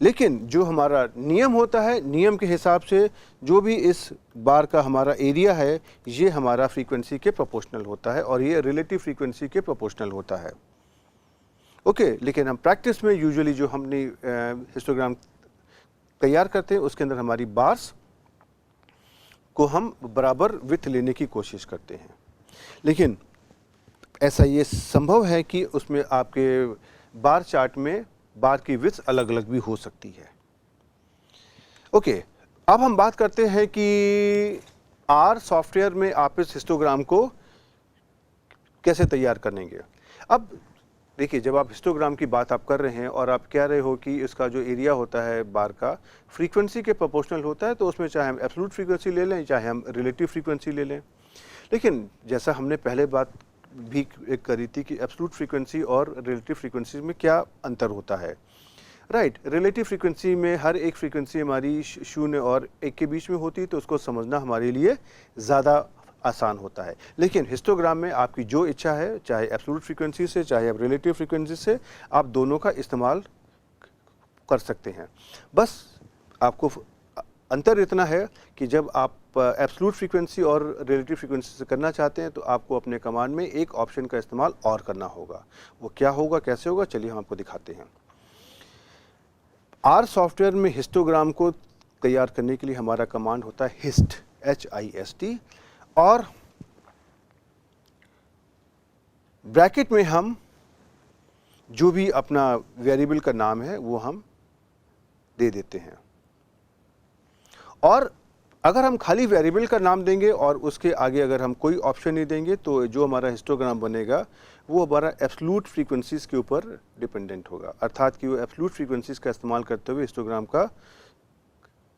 लेकिन जो हमारा नियम होता है, नियम के हिसाब से जो भी इस बार का हमारा एरिया है ये हमारा फ्रीक्वेंसी के प्रोपोर्शनल होता है और ये रिलेटिव फ्रीक्वेंसी के प्रोपोर्शनल होता है। ओके, लेकिन हम प्रैक्टिस में यूजुअली जो हमने हिस्टोग्राम तैयार करते हैं उसके अंदर हमारी बार्स को हम बराबर विड्थ लेने की कोशिश करते हैं। लेकिन ऐसा ये संभव है कि उसमें आपके बार चार्ट में बार की विड्थ अलग अलग भी हो सकती है। ओके, अब हम बात करते हैं कि आर सॉफ्टवेयर में आप इस हिस्टोग्राम को कैसे तैयार करेंगे। अब देखिए, जब आप हिस्टोग्राम की बात आप कर रहे हैं और आप कह रहे हो कि इसका जो एरिया होता है बार का फ्रीक्वेंसी के प्रोपोर्शनल होता है, तो उसमें चाहे हम एब्सोल्यूट फ्रीक्वेंसी ले लें चाहे हम रिलेटिव फ्रीक्वेंसी ले लें। लेकिन जैसा हमने पहले बात भी करी थी कि एब्सोल्यूट फ्रीक्वेंसी और रिलेटिव फ्रीक्वेंसी में क्या अंतर होता है। राइट, रिलेटिव फ्रीक्वेंसी में हर एक फ्रीक्वेंसी हमारी 0 और 1 के बीच में होती है, तो उसको समझना हमारे लिए ज़्यादा आसान होता है। लेकिन हिस्टोग्राम में आपकी जो इच्छा है, चाहे एब्सोल्यूट फ्रीक्वेंसी से चाहे आप रिलेटिव फ्रीक्वेंसी से, आप दोनों का इस्तेमाल कर सकते हैं। बस आपको अंतर इतना है कि जब आप एब्सोल्यूट फ्रीक्वेंसी और रिलेटिव फ्रीक्वेंसी से करना चाहते हैं तो आपको अपने कमांड में एक ऑप्शन का इस्तेमाल और करना होगा। वो क्या होगा, कैसे होगा, चलिए हम आपको दिखाते हैं। आर सॉफ्टवेयर में हिस्टोग्राम को तैयार करने के लिए हमारा कमांड होता है HIST, HIST, और ब्रैकेट में हम जो भी अपना वेरिएबल का नाम है वो हम दे देते हैं। और अगर हम खाली वेरिएबल का नाम देंगे और उसके आगे अगर हम कोई ऑप्शन नहीं देंगे तो जो हमारा हिस्टोग्राम बनेगा वो हमारा एब्सोल्यूट फ्रीक्वेंसीज़ के ऊपर डिपेंडेंट होगा, अर्थात कि वो एब्सोल्यूट फ्रीक्वेंसीज़ का इस्तेमाल करते हुए हिस्टोग्राम का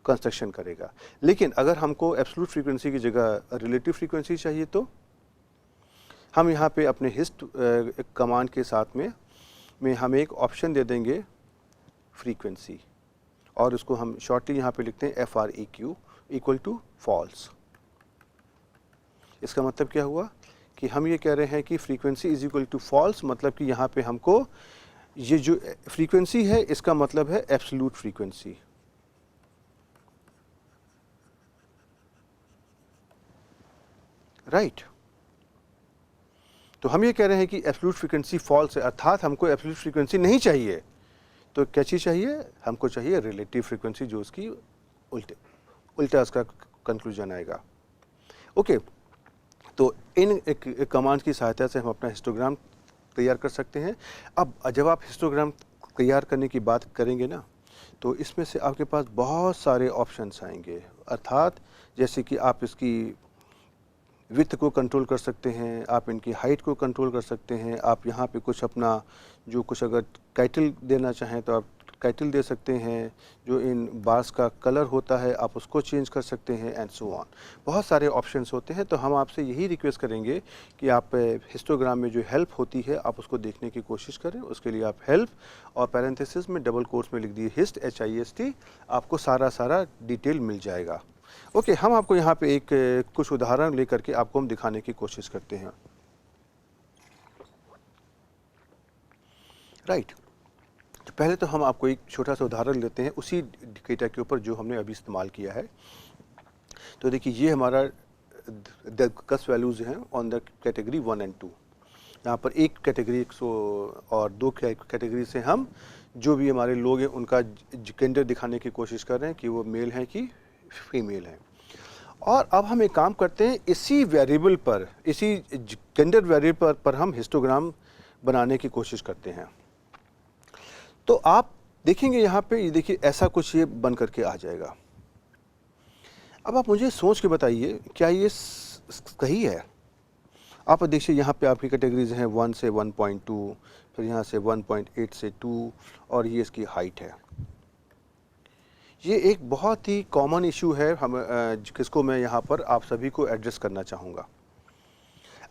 कंस्ट्रक्शन करेगा। लेकिन अगर हमको एब्सोल्यूट फ्रीक्वेंसी की जगह रिलेटिव फ्रीक्वेंसी चाहिए तो हम यहाँ पे अपने हिस्ट कमांड के साथ में हम एक ऑप्शन दे देंगे फ्रीक्वेंसी, और उसको हम शॉर्टली यहाँ पे लिखते हैं FREQ इक्वल टू फॉल्स। इसका मतलब क्या हुआ कि हम ये कह रहे हैं कि frequency is equal to false, मतलब कि यहाँ पे हमको ये जो फ्रीक्वेंसी है इसका मतलब है एब्सोल्यूट फ्रीक्वेंसी। राइट, तो हम ये कह रहे हैं कि एब्सोल्यूट फ्रीक्वेंसी फॉल्स है, अर्थात हमको एब्सोल्यूट फ्रीक्वेंसी नहीं चाहिए। तो क्या चीज़ चाहिए? हमको चाहिए रिलेटिव फ्रीक्वेंसी, जो उसकी उल्टा उसका कंक्लूजन आएगा। ओके, तो इन एक कमांड की सहायता से हम अपना हिस्टोग्राम तैयार कर सकते हैं। अब जब आप हिस्टोग्राम तैयार करने की बात करेंगे ना, तो इसमें से आपके पास बहुत सारे ऑप्शंस आएंगे, अर्थात जैसे कि आप इसकी विड्थ को कंट्रोल कर सकते हैं, आप इनकी हाइट को कंट्रोल कर सकते हैं, आप यहाँ पे कुछ अपना जो कुछ अगर टाइटल देना चाहें तो आप टाइटल दे सकते हैं, जो इन बार्स का कलर होता है आप उसको चेंज कर सकते हैं, एंड सो ऑन। बहुत सारे ऑप्शंस होते हैं। तो हम आपसे यही रिक्वेस्ट करेंगे कि आप हिस्टोग्राम में जो हेल्प होती है आप उसको देखने की कोशिश करें। उसके लिए आप हेल्प और पैरेंथेसिस में डबल कोट्स में लिख दिए HIST, HIST, आपको सारा डिटेल मिल जाएगा। ओके, हम आपको यहाँ पे एक कुछ उदाहरण लेकर के आपको हम दिखाने की कोशिश करते हैं। राइट, तो पहले तो हम आपको एक छोटा सा उदाहरण लेते हैं उसी डेटा के ऊपर जो हमने अभी इस्तेमाल किया है। तो देखिए, ये हमारा 10 वैल्यूज़ हैं ऑन द कैटेगरी 1 एंड 2। यहाँ पर एक कैटेगरी और दो कैटेगरी से हम जो भी हमारे लोग हैं उनका जेंडर दिखाने की कोशिश कर रहे हैं कि वो मेल हैं कि फीमेल हैं। और अब हम एक काम करते हैं, इसी वेरिएबल पर, इसी जेंडर वेरिएबल पर हम हिस्टोग्राम बनाने की कोशिश करते हैं। तो आप देखेंगे यहाँ पे, ये देखिए ऐसा कुछ ये बन करके आ जाएगा। अब आप मुझे सोच के बताइए क्या ये सही है? आप देखिए यहाँ पे आपकी कैटेगरीज हैं 1 से 1.2, फिर यहाँ से 1.8 से 2, और ये इसकी हाइट है। ये एक बहुत ही कॉमन इशू है जिसको मैं यहाँ पर आप सभी को एड्रेस करना चाहूँगा।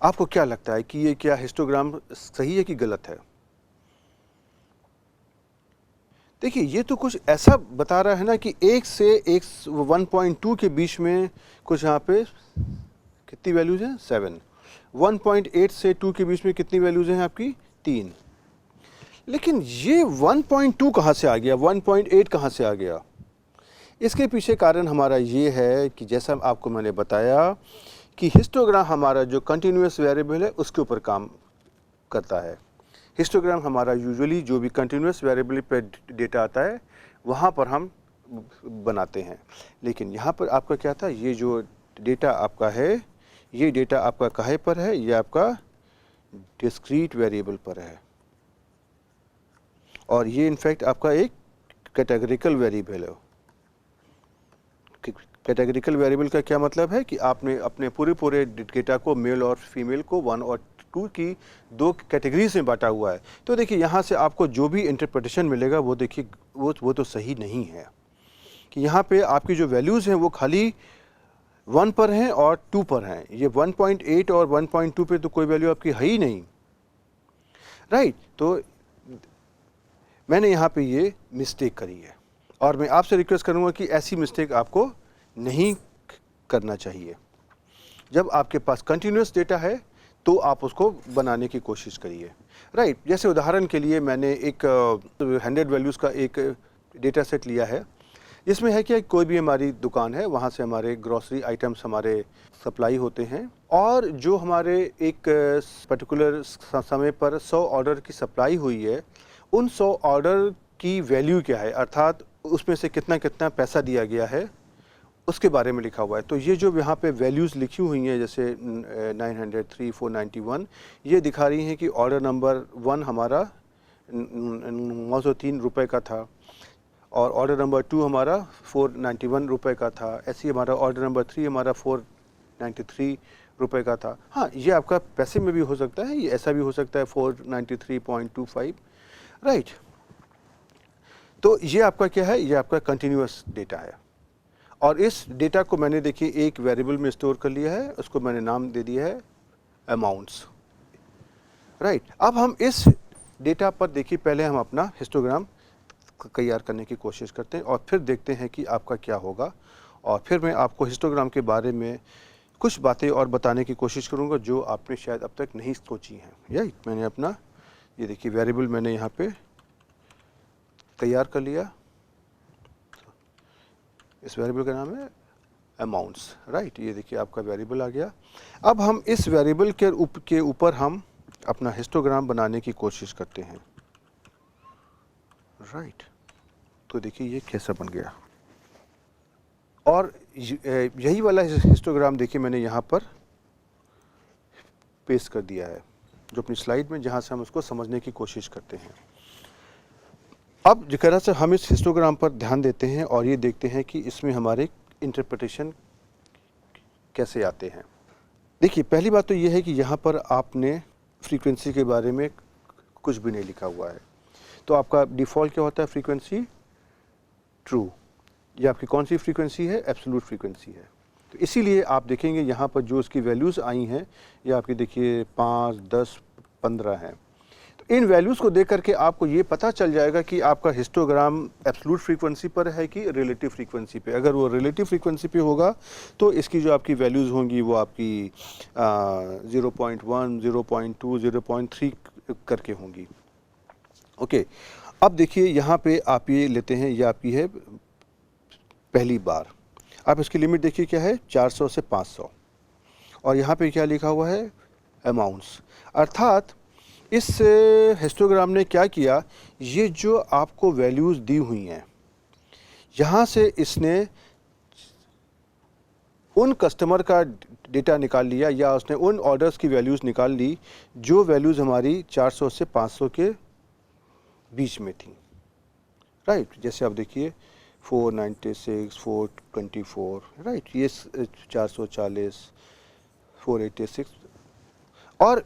आपको क्या लगता है कि ये क्या हिस्टोग्राम सही है कि गलत है? देखिए ये तो कुछ ऐसा बता रहा है ना कि 1 से 1.2 के बीच में कुछ यहाँ पे कितनी वैल्यूज़ हैं? 7। 1.8 से 2 के बीच में कितनी वैल्यूज़ हैं आपकी? 3। लेकिन ये 1.2 कहाँ से आ गया? 1.8 कहाँ से आ गया? इसके पीछे कारण हमारा ये है कि जैसा आपको मैंने बताया कि हिस्टोग्राम हमारा जो कंटिन्यूअस वेरिएबल है उसके ऊपर काम करता है। हिस्टोग्राम हमारा यूजुअली जो भी कंटिन्यूअस वेरिएबल पे डेटा आता है वहाँ पर हम बनाते हैं। लेकिन यहाँ पर आपका क्या था, ये जो डेटा आपका है, ये डेटा आपका काहे पर है? ये आपका डिस्क्रीट वेरिएबल पर है, और ये इनफैक्ट आपका एक कैटेगरिकल वेरिएबल है। कैटेगरिकल वेरिएबल का क्या मतलब है कि आपने अपने पूरे डेटा को मेल और फीमेल को 1 और 2 की 2 कैटेगरीज में बांटा हुआ है। तो देखिए यहाँ से आपको जो भी इंटरप्रिटेशन मिलेगा वो देखिए वो तो सही नहीं है कि यहाँ पे आपकी जो वैल्यूज़ हैं वो खाली 1 पर हैं और 2 पर हैं। ये 1.8 और 1.2 पे तो कोई वैल्यू आपकी है ही नहीं, राइट? तो मैंने यहाँ पे ये मिस्टेक करी है, और मैं आपसे रिक्वेस्ट करूँगा कि ऐसी मिस्टेक आपको नहीं करना चाहिए। जब आपके पास कंटिन्यूअस डेटा है तो आप उसको बनाने की कोशिश करिए, राइट? जैसे उदाहरण के लिए मैंने एक 100 वैल्यूज़ का एक डेटा सेट लिया है, जिसमें है कि कोई भी हमारी दुकान है, वहाँ से हमारे ग्रॉसरी आइटम्स हमारे सप्लाई होते हैं, और जो हमारे एक पर्टिकुलर समय पर 100 ऑर्डर की सप्लाई हुई है, उन 100 ऑर्डर की वैल्यू क्या है, अर्थात उसमें से कितना कितना पैसा दिया गया है, उसके बारे में लिखा हुआ है। तो ये जो यहाँ पे वैल्यूज़ लिखी हुई हैं, जैसे 903, 491, ये दिखा रही हैं कि ऑर्डर नंबर 1 हमारा 903 रुपये का था, और ऑर्डर नंबर 2 हमारा 491 रुपये का था। ऐसे ही हमारा ऑर्डर नंबर 3 हमारा 493 रुपये का था। हाँ, ये आपका पैसे में भी हो सकता है, ये ऐसा भी हो सकता है 493.25, राइट? तो ये आपका क्या है? ये आपका कंटिन्यूअस डेटा है, और इस डेटा को मैंने देखिए एक वेरिएबल में स्टोर कर लिया है, उसको मैंने नाम दे दिया है अमाउंट्स, राइट? अब हम इस डेटा पर देखिए पहले हम अपना हिस्टोग्राम तैयार करने की कोशिश करते हैं, और फिर देखते हैं कि आपका क्या होगा, और फिर मैं आपको हिस्टोग्राम के बारे में कुछ बातें और बताने की कोशिश करूंगा जो आपने शायद अब तक नहीं सोची हैं। राइट? मैंने अपना ये देखिए वेरिएबल मैंने यहाँ पे तैयार कर लिया। इस वेरिएबल का नाम है अमाउंट्स, राइट? ये देखिए आपका वेरिएबल आ गया। अब हम इस वेरिएबल के ऊपर हम अपना हिस्टोग्राम बनाने की कोशिश करते हैं, राइट? तो देखिए ये कैसा बन गया, और यही वाला हिस्टोग्राम देखिए मैंने यहाँ पर पेस्ट कर दिया है, जो अपनी स्लाइड में, जहाँ से हम उसको समझने की कोशिश करते हैं। अब जिस तरह से हम इस हिस्टोग्राम पर ध्यान देते हैं और ये देखते हैं कि इसमें हमारे इंटरप्रिटेशन कैसे आते हैं। देखिए पहली बात तो ये है कि यहाँ पर आपने फ्रीक्वेंसी के बारे में कुछ भी नहीं लिखा हुआ है, तो आपका डिफ़ॉल्ट क्या होता है? Frequency true. ये आपकी कौन सी फ्रीक्वेंसी है? एब्सोल्यूट फ्रीक्वेंसी है। तो इसीलिए आप देखेंगे यहाँ पर जो उसकी वैल्यूज़ आई हैं, ये आपकी देखिए 5, 10, 15 हैं। तो इन वैल्यूज़ को देख करके आपको ये पता चल जाएगा कि आपका हिस्टोग्राम एब्सोल्यूट फ्रीक्वेंसी पर है कि रिलेटिव फ्रीक्वेंसी पे। अगर वो रिलेटिव फ्रीक्वेंसी पे होगा तो इसकी जो आपकी वैल्यूज़ होंगी वो आपकी 0.1, 0.2, 0.3 करके होंगी। ओके, अब देखिए यहाँ पे आप ये लेते हैं, ये आपकी है पहली बार। आप इसकी लिमिट देखिए क्या है? 400 से 500, और यहाँ पे क्या लिखा हुआ है? अमाउंट्स। अर्थात इस हिस्टोग्राम ने क्या किया, ये जो आपको वैल्यूज़ दी हुई हैं, यहाँ से इसने उन कस्टमर का डेटा निकाल लिया या उसने उन ऑर्डर्स की वैल्यूज़ निकाल ली जो वैल्यूज़ हमारी 400 से 500 के बीच में थी, राइट। जैसे आप देखिए 496, 424, राइट, ये 440, 486, और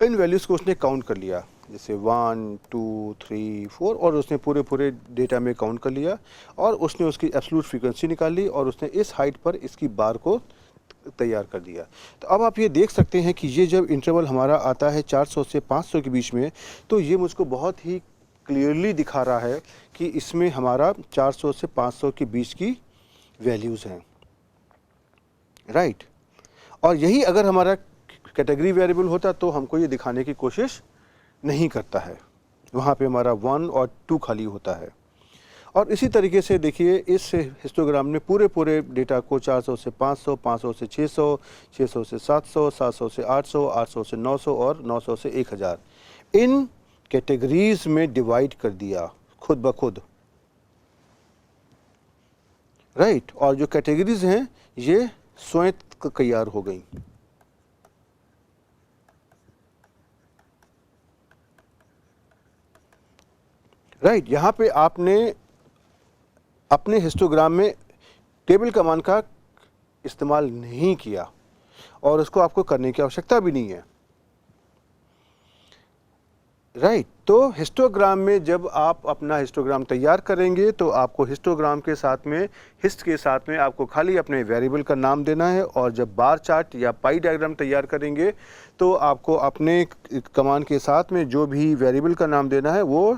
इन वैल्यूज़ को उसने काउंट कर लिया, जैसे 1, 2, 3, 4, और उसने पूरे डेटा में काउंट कर लिया और उसने उसकी एब्सोल्यूट फ्रीक्वेंसी निकाल ली और उसने इस हाइट पर इसकी बार को तैयार कर दिया। तो अब आप ये देख सकते हैं कि ये जब इंटरवल हमारा आता है 400 से 500 के बीच में, तो ये मुझको बहुत ही क्लियरली दिखा रहा है कि इसमें हमारा 400 से 500 के बीच की वैल्यूज़ हैं, राइट। और यही अगर हमारा कैटेगरी वेरिएबल होता तो हमको ये दिखाने की कोशिश नहीं करता है, वहाँ पे हमारा 1 और 2 खाली होता है। और इसी तरीके से देखिए इस हिस्टोग्राम ने पूरे डेटा को 400 से 500, 500 से 600, 600 से 700, 700 से 800, 800 से 900 और 900 से 1000 इन कैटेगरीज में डिवाइड कर दिया खुद ब खुद, राइट। और जो कैटेगरीज हैं ये स्वयं तैयार हो गई, राइट। यहाँ पे आपने अपने हिस्टोग्राम में टेबल कमांड का इस्तेमाल नहीं किया और उसको आपको करने की आवश्यकता भी नहीं है, राइट। तो हिस्टोग्राम में जब आप अपना हिस्टोग्राम तैयार करेंगे तो आपको हिस्टोग्राम के साथ में, हिस्ट के साथ में आपको खाली अपने वेरिएबल का नाम देना है, और जब बार चार्ट या पाई डायग्राम तैयार करेंगे तो आपको अपने कमांड के साथ में जो भी वेरिएबल का नाम देना है वो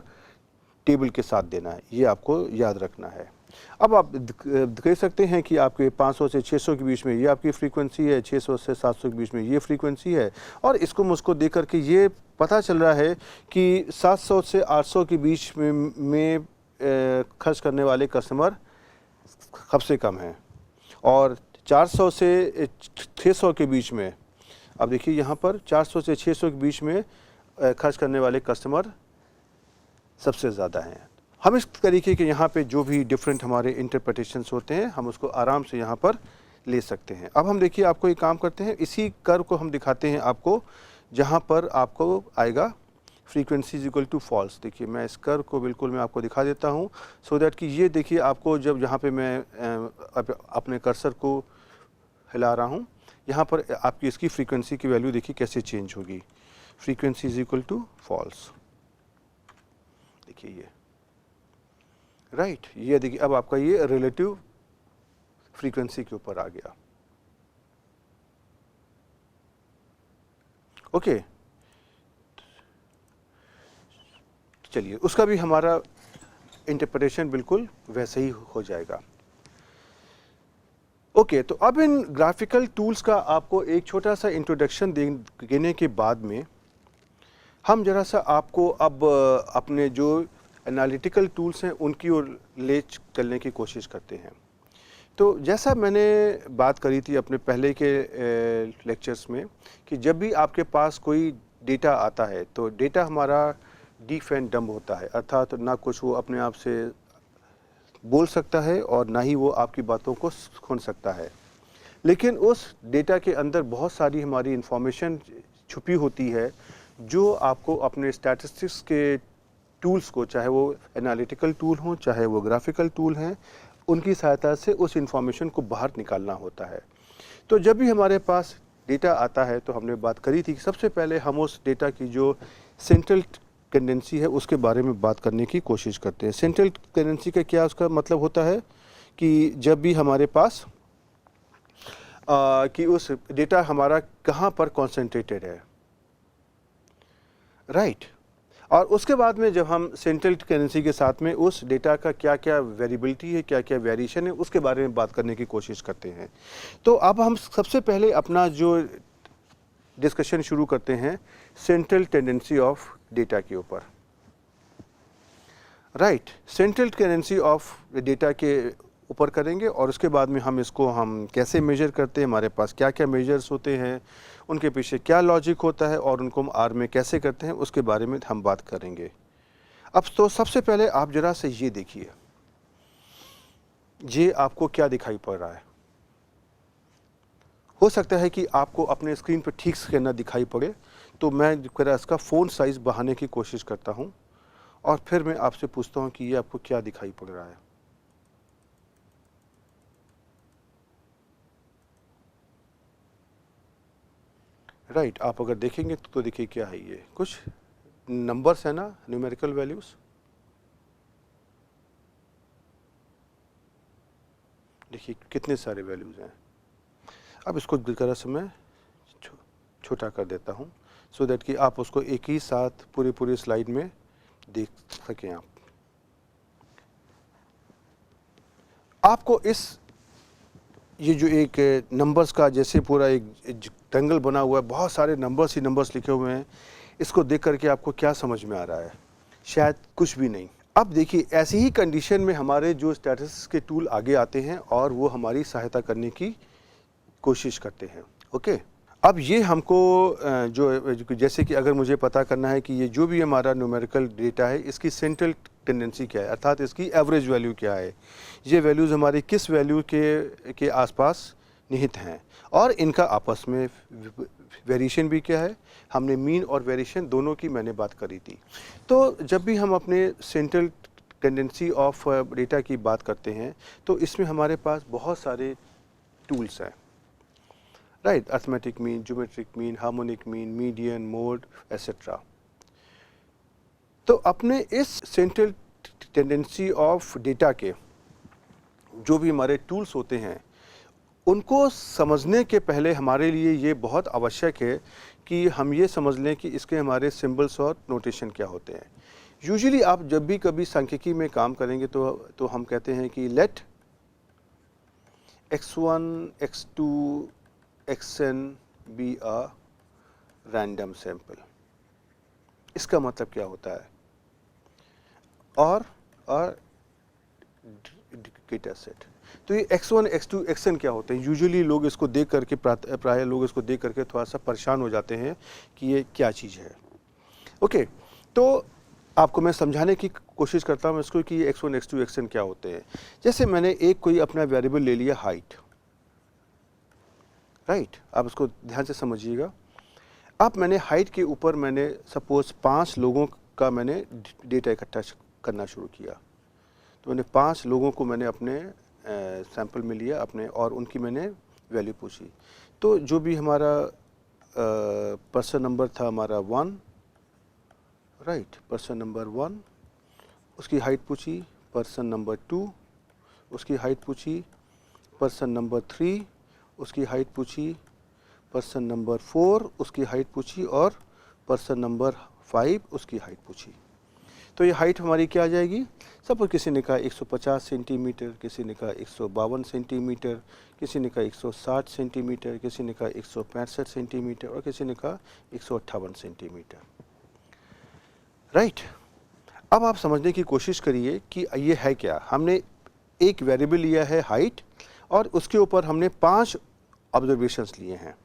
टेबल के साथ देना है, ये आपको याद रखना है। अब आप कह सकते हैं कि आपके 500 से 600 के बीच में ये आपकी फ्रीक्वेंसी है, 600 से 700 के बीच में ये फ्रीक्वेंसी है, और इसको मुझको देख करके ये पता चल रहा है कि 700 से 800 के बीच में खर्च करने वाले कस्टमर सबसे कम हैं, और 400 से 600 के बीच में, अब देखिए यहाँ पर 400 से 600 के बीच में खर्च करने वाले कस्टमर सबसे ज़्यादा हैं। हम इस तरीके के यहाँ पे जो भी डिफरेंट हमारे इंटरप्रिटेशंस होते हैं हम उसको आराम से यहाँ पर ले सकते हैं। अब हम देखिए आपको एक काम करते हैं, इसी कर्व को हम दिखाते हैं आपको, जहाँ पर आपको आएगा frequency is equal to false. देखिए मैं इस कर्व को बिल्कुल मैं आपको दिखा देता हूँ सो दैट कि ये देखिए आपको जब यहाँ पे मैं अपने कर्सर को हिला रहा हूँ, यहाँ पर आपकी इसकी फ्रीक्वेंसी की वैल्यू देखिए कैसे चेंज होगी। Frequency is equal to false, देखिए ये, राइट। ये देखिए अब आपका ये रिलेटिव फ्रीक्वेंसी के ऊपर आ गया, ओके। चलिए उसका भी हमारा इंटरप्रिटेशन बिल्कुल वैसे ही हो जाएगा, ओके। तो अब इन ग्राफिकल टूल्स का आपको एक छोटा सा इंट्रोडक्शन देने के बाद में हम जरा सा आपको अब अपने जो एनालिटिकल टूल्स हैं उनकी ओर ले चलने की कोशिश करते हैं। तो जैसा मैंने बात करी थी अपने पहले के लेक्चर्स में कि जब भी आपके पास कोई डेटा आता है तो डेटा हमारा डीफ एंड डम्ब होता है, अर्थात ना कुछ वो अपने आप से बोल सकता है और ना ही वो आपकी बातों को सुन सकता है, लेकिन उस डेटा के अंदर बहुत सारी हमारी इंफॉर्मेशन छुपी होती है जो आपको अपने स्टैटिस्टिक्स के टूल्स को, चाहे वो एनालिटिकल टूल हों चाहे वो ग्राफिकल टूल हैं, उनकी सहायता से उस इंफॉर्मेशन को बाहर निकालना होता है। तो जब भी हमारे पास डेटा आता है तो हमने बात करी थी कि सबसे पहले हम उस डेटा की जो सेंट्रल टेंडेंसी है उसके बारे में बात करने की कोशिश करते हैं। सेंट्रल टेंडेंसी का क्या उसका मतलब होता है कि जब भी हमारे पास कि उस डेटा हमारा कहाँ पर कॉन्सेंट्रेटेड है, राइट। और उसके बाद में जब हम सेंट्रल टेंडेंसी के साथ में उस डेटा का क्या क्या वेरिएबिलिटी है, क्या क्या वेरिएशन है, उसके बारे में बात करने की कोशिश करते हैं। तो अब हम सबसे पहले अपना जो डिस्कशन शुरू करते हैं सेंट्रल टेंडेंसी ऑफ डेटा के ऊपर, right. Central tendency of data के ऊपर करेंगे और उसके बाद में हम इसको कैसे मेजर करते हैं, हमारे पास क्या क्या मेजर्स होते हैं, उनके पीछे क्या लॉजिक होता है और उनको हम आर में कैसे करते हैं, उसके बारे में हम बात करेंगे। अब तो सबसे पहले आप जरा से ये देखिए, ये आपको क्या दिखाई पड़ रहा है। हो सकता है कि आपको अपने स्क्रीन पर ठीक से ना दिखाई पड़े, तो मैं इसका फ़ॉन्ट साइज़ बढ़ाने की कोशिश करता हूँ और फिर मैं आपसे पूछता हूँ कि ये आपको क्या दिखाई पड़ रहा है। राइट, आप अगर देखेंगे तो देखिए क्या है, ये कुछ नंबर्स है ना, न्यूमेरिकल वैल्यूज़। देखिए कितने सारे वैल्यूज़ हैं। अब इसको जरा से मैं छोटा कर देता हूँ सो दैट कि आप उसको एक ही साथ पूरी स्लाइड में देख सकें। आपको ये जो एक नंबर्स का जैसे पूरा एक ट्रायंगल बना हुआ है, बहुत सारे नंबर्स ही नंबर्स लिखे हुए हैं, इसको देख करके आपको क्या समझ में आ रहा है? शायद कुछ भी नहीं। अब देखिए ऐसी ही कंडीशन में हमारे जो स्टैटिस्टिक्स के टूल आगे आते हैं और वो हमारी सहायता करने की कोशिश करते हैं। ओके, अब ये हमको जैसे कि अगर मुझे पता करना है कि ये जो भी हमारा न्यूमेरिकल डेटा है इसकी सेंट्रल टेंडेंसी क्या है, अर्थात इसकी एवरेज वैल्यू क्या है, ये वैल्यूज़ हमारी किस वैल्यू के आसपास निहित हैं और इनका आपस में वेरिएशन भी क्या है। हमने मीन और वेरिएशन दोनों की मैंने बात करी थी। तो जब भी हम अपने सेंट्रल टेंडेंसी ऑफ डेटा की बात करते हैं तो इसमें हमारे पास बहुत सारे टूल्स हैं, right, arithmetic mean, geometric mean, harmonic mean, median, mode etcetera. तो अपने इस सेंट्रल टेंडेंसी ऑफ डेटा के जो भी हमारे टूल्स होते हैं उनको समझने के पहले हमारे लिए ये बहुत आवश्यक है कि हम ये समझ लें कि इसके हमारे सिंबल्स और नोटेशन क्या होते हैं। यूजुअली आप जब भी कभी सांख्यिकी में काम करेंगे तो हम कहते हैं कि late x1 x2 xn be a random sample। इसका मतलब क्या होता है? और डेटा सेट। तो ये x1 x2 xn क्या होते हैं? यूजुअली लोग इसको देख करके प्राय लोग इसको देख करके थोड़ा सा परेशान हो जाते हैं कि ये क्या चीज़ है। ओके, तो आपको मैं समझाने की कोशिश करता हूँ इसको कि ये x1 x2 xn क्या होते हैं। जैसे मैंने एक कोई अपना वेरिएबल ले लिया हाइट, राइट, आप इसको ध्यान से समझिएगा। अब मैंने हाइट के ऊपर मैंने सपोज 5 लोगों का मैंने डेटा इकट्ठा करना शुरू किया। तो मैंने 5 लोगों को मैंने अपने सैंपल में लिया अपने और उनकी मैंने वैल्यू पूछी। तो जो भी हमारा पर्सन नंबर था हमारा 1, राइट, पर्सन नंबर 1, उसकी हाइट पूछी। पर्सन नंबर 2, उसकी हाइट पूछी। पर्सन नंबर 3, उसकी हाइट पूछी। पर्सन नंबर 4, उसकी हाइट पूछी और पर्सन नंबर 5 उसकी हाइट पूछी। तो ये हाइट हमारी क्या आ जाएगी? सपोज किसी ने कहा 150 सेंटीमीटर, किसी ने कहा 152 सेंटीमीटर, किसी ने कहा 160 सेंटीमीटर, किसी ने कहा 165 सेंटीमीटर और किसी ने कहा 158 सेंटीमीटर, राइट। अब आप समझने की कोशिश करिए कि ये है क्या। हमने एक वेरिएबल लिया है हाइट और उसके ऊपर हमने 5 ऑब्जर्वेशंस लिए हैं।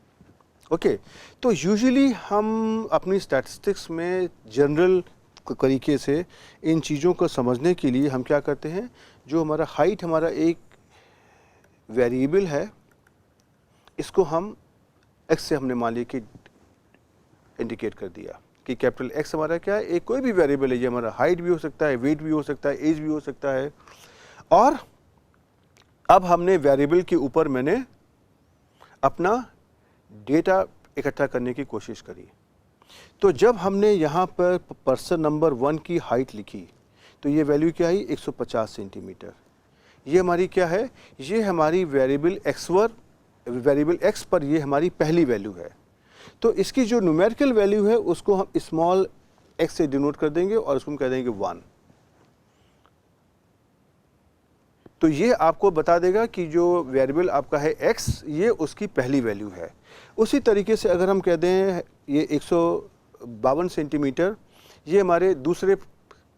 ओके, तो यूजुअली हम अपनी स्टैटिस्टिक्स में जनरल तरीके से इन चीज़ों को समझने के लिए हम क्या करते हैं, जो हमारा हाइट हमारा एक वेरिएबल है, इसको हम x से हमने मान लिया कि इंडिकेट कर दिया कि कैपिटल X हमारा क्या है, एक कोई भी वेरिएबल है। ये हमारा हाइट भी हो सकता है, वेट भी हो सकता है, एज भी हो सकता है। और अब हमने वेरिएबल के ऊपर मैंने अपना डेटा इकट्ठा करने की कोशिश करी। तो जब हमने यहाँ पर पर्सन नंबर 1 की हाइट लिखी तो ये वैल्यू क्या आई? 150 सेंटीमीटर। ये हमारी क्या है? ये हमारी वेरिएबल x पर ये हमारी पहली वैल्यू है। तो इसकी जो न्यूमेरिकल वैल्यू है उसको हम स्मॉल x से डिनोट कर देंगे और उसको हम कह देंगे 1। तो ये आपको बता देगा कि जो वेरिएबल आपका है x, ये उसकी पहली वैल्यू है। उसी तरीके से अगर हम कह दें ये 152 सेंटीमीटर, ये हमारे दूसरे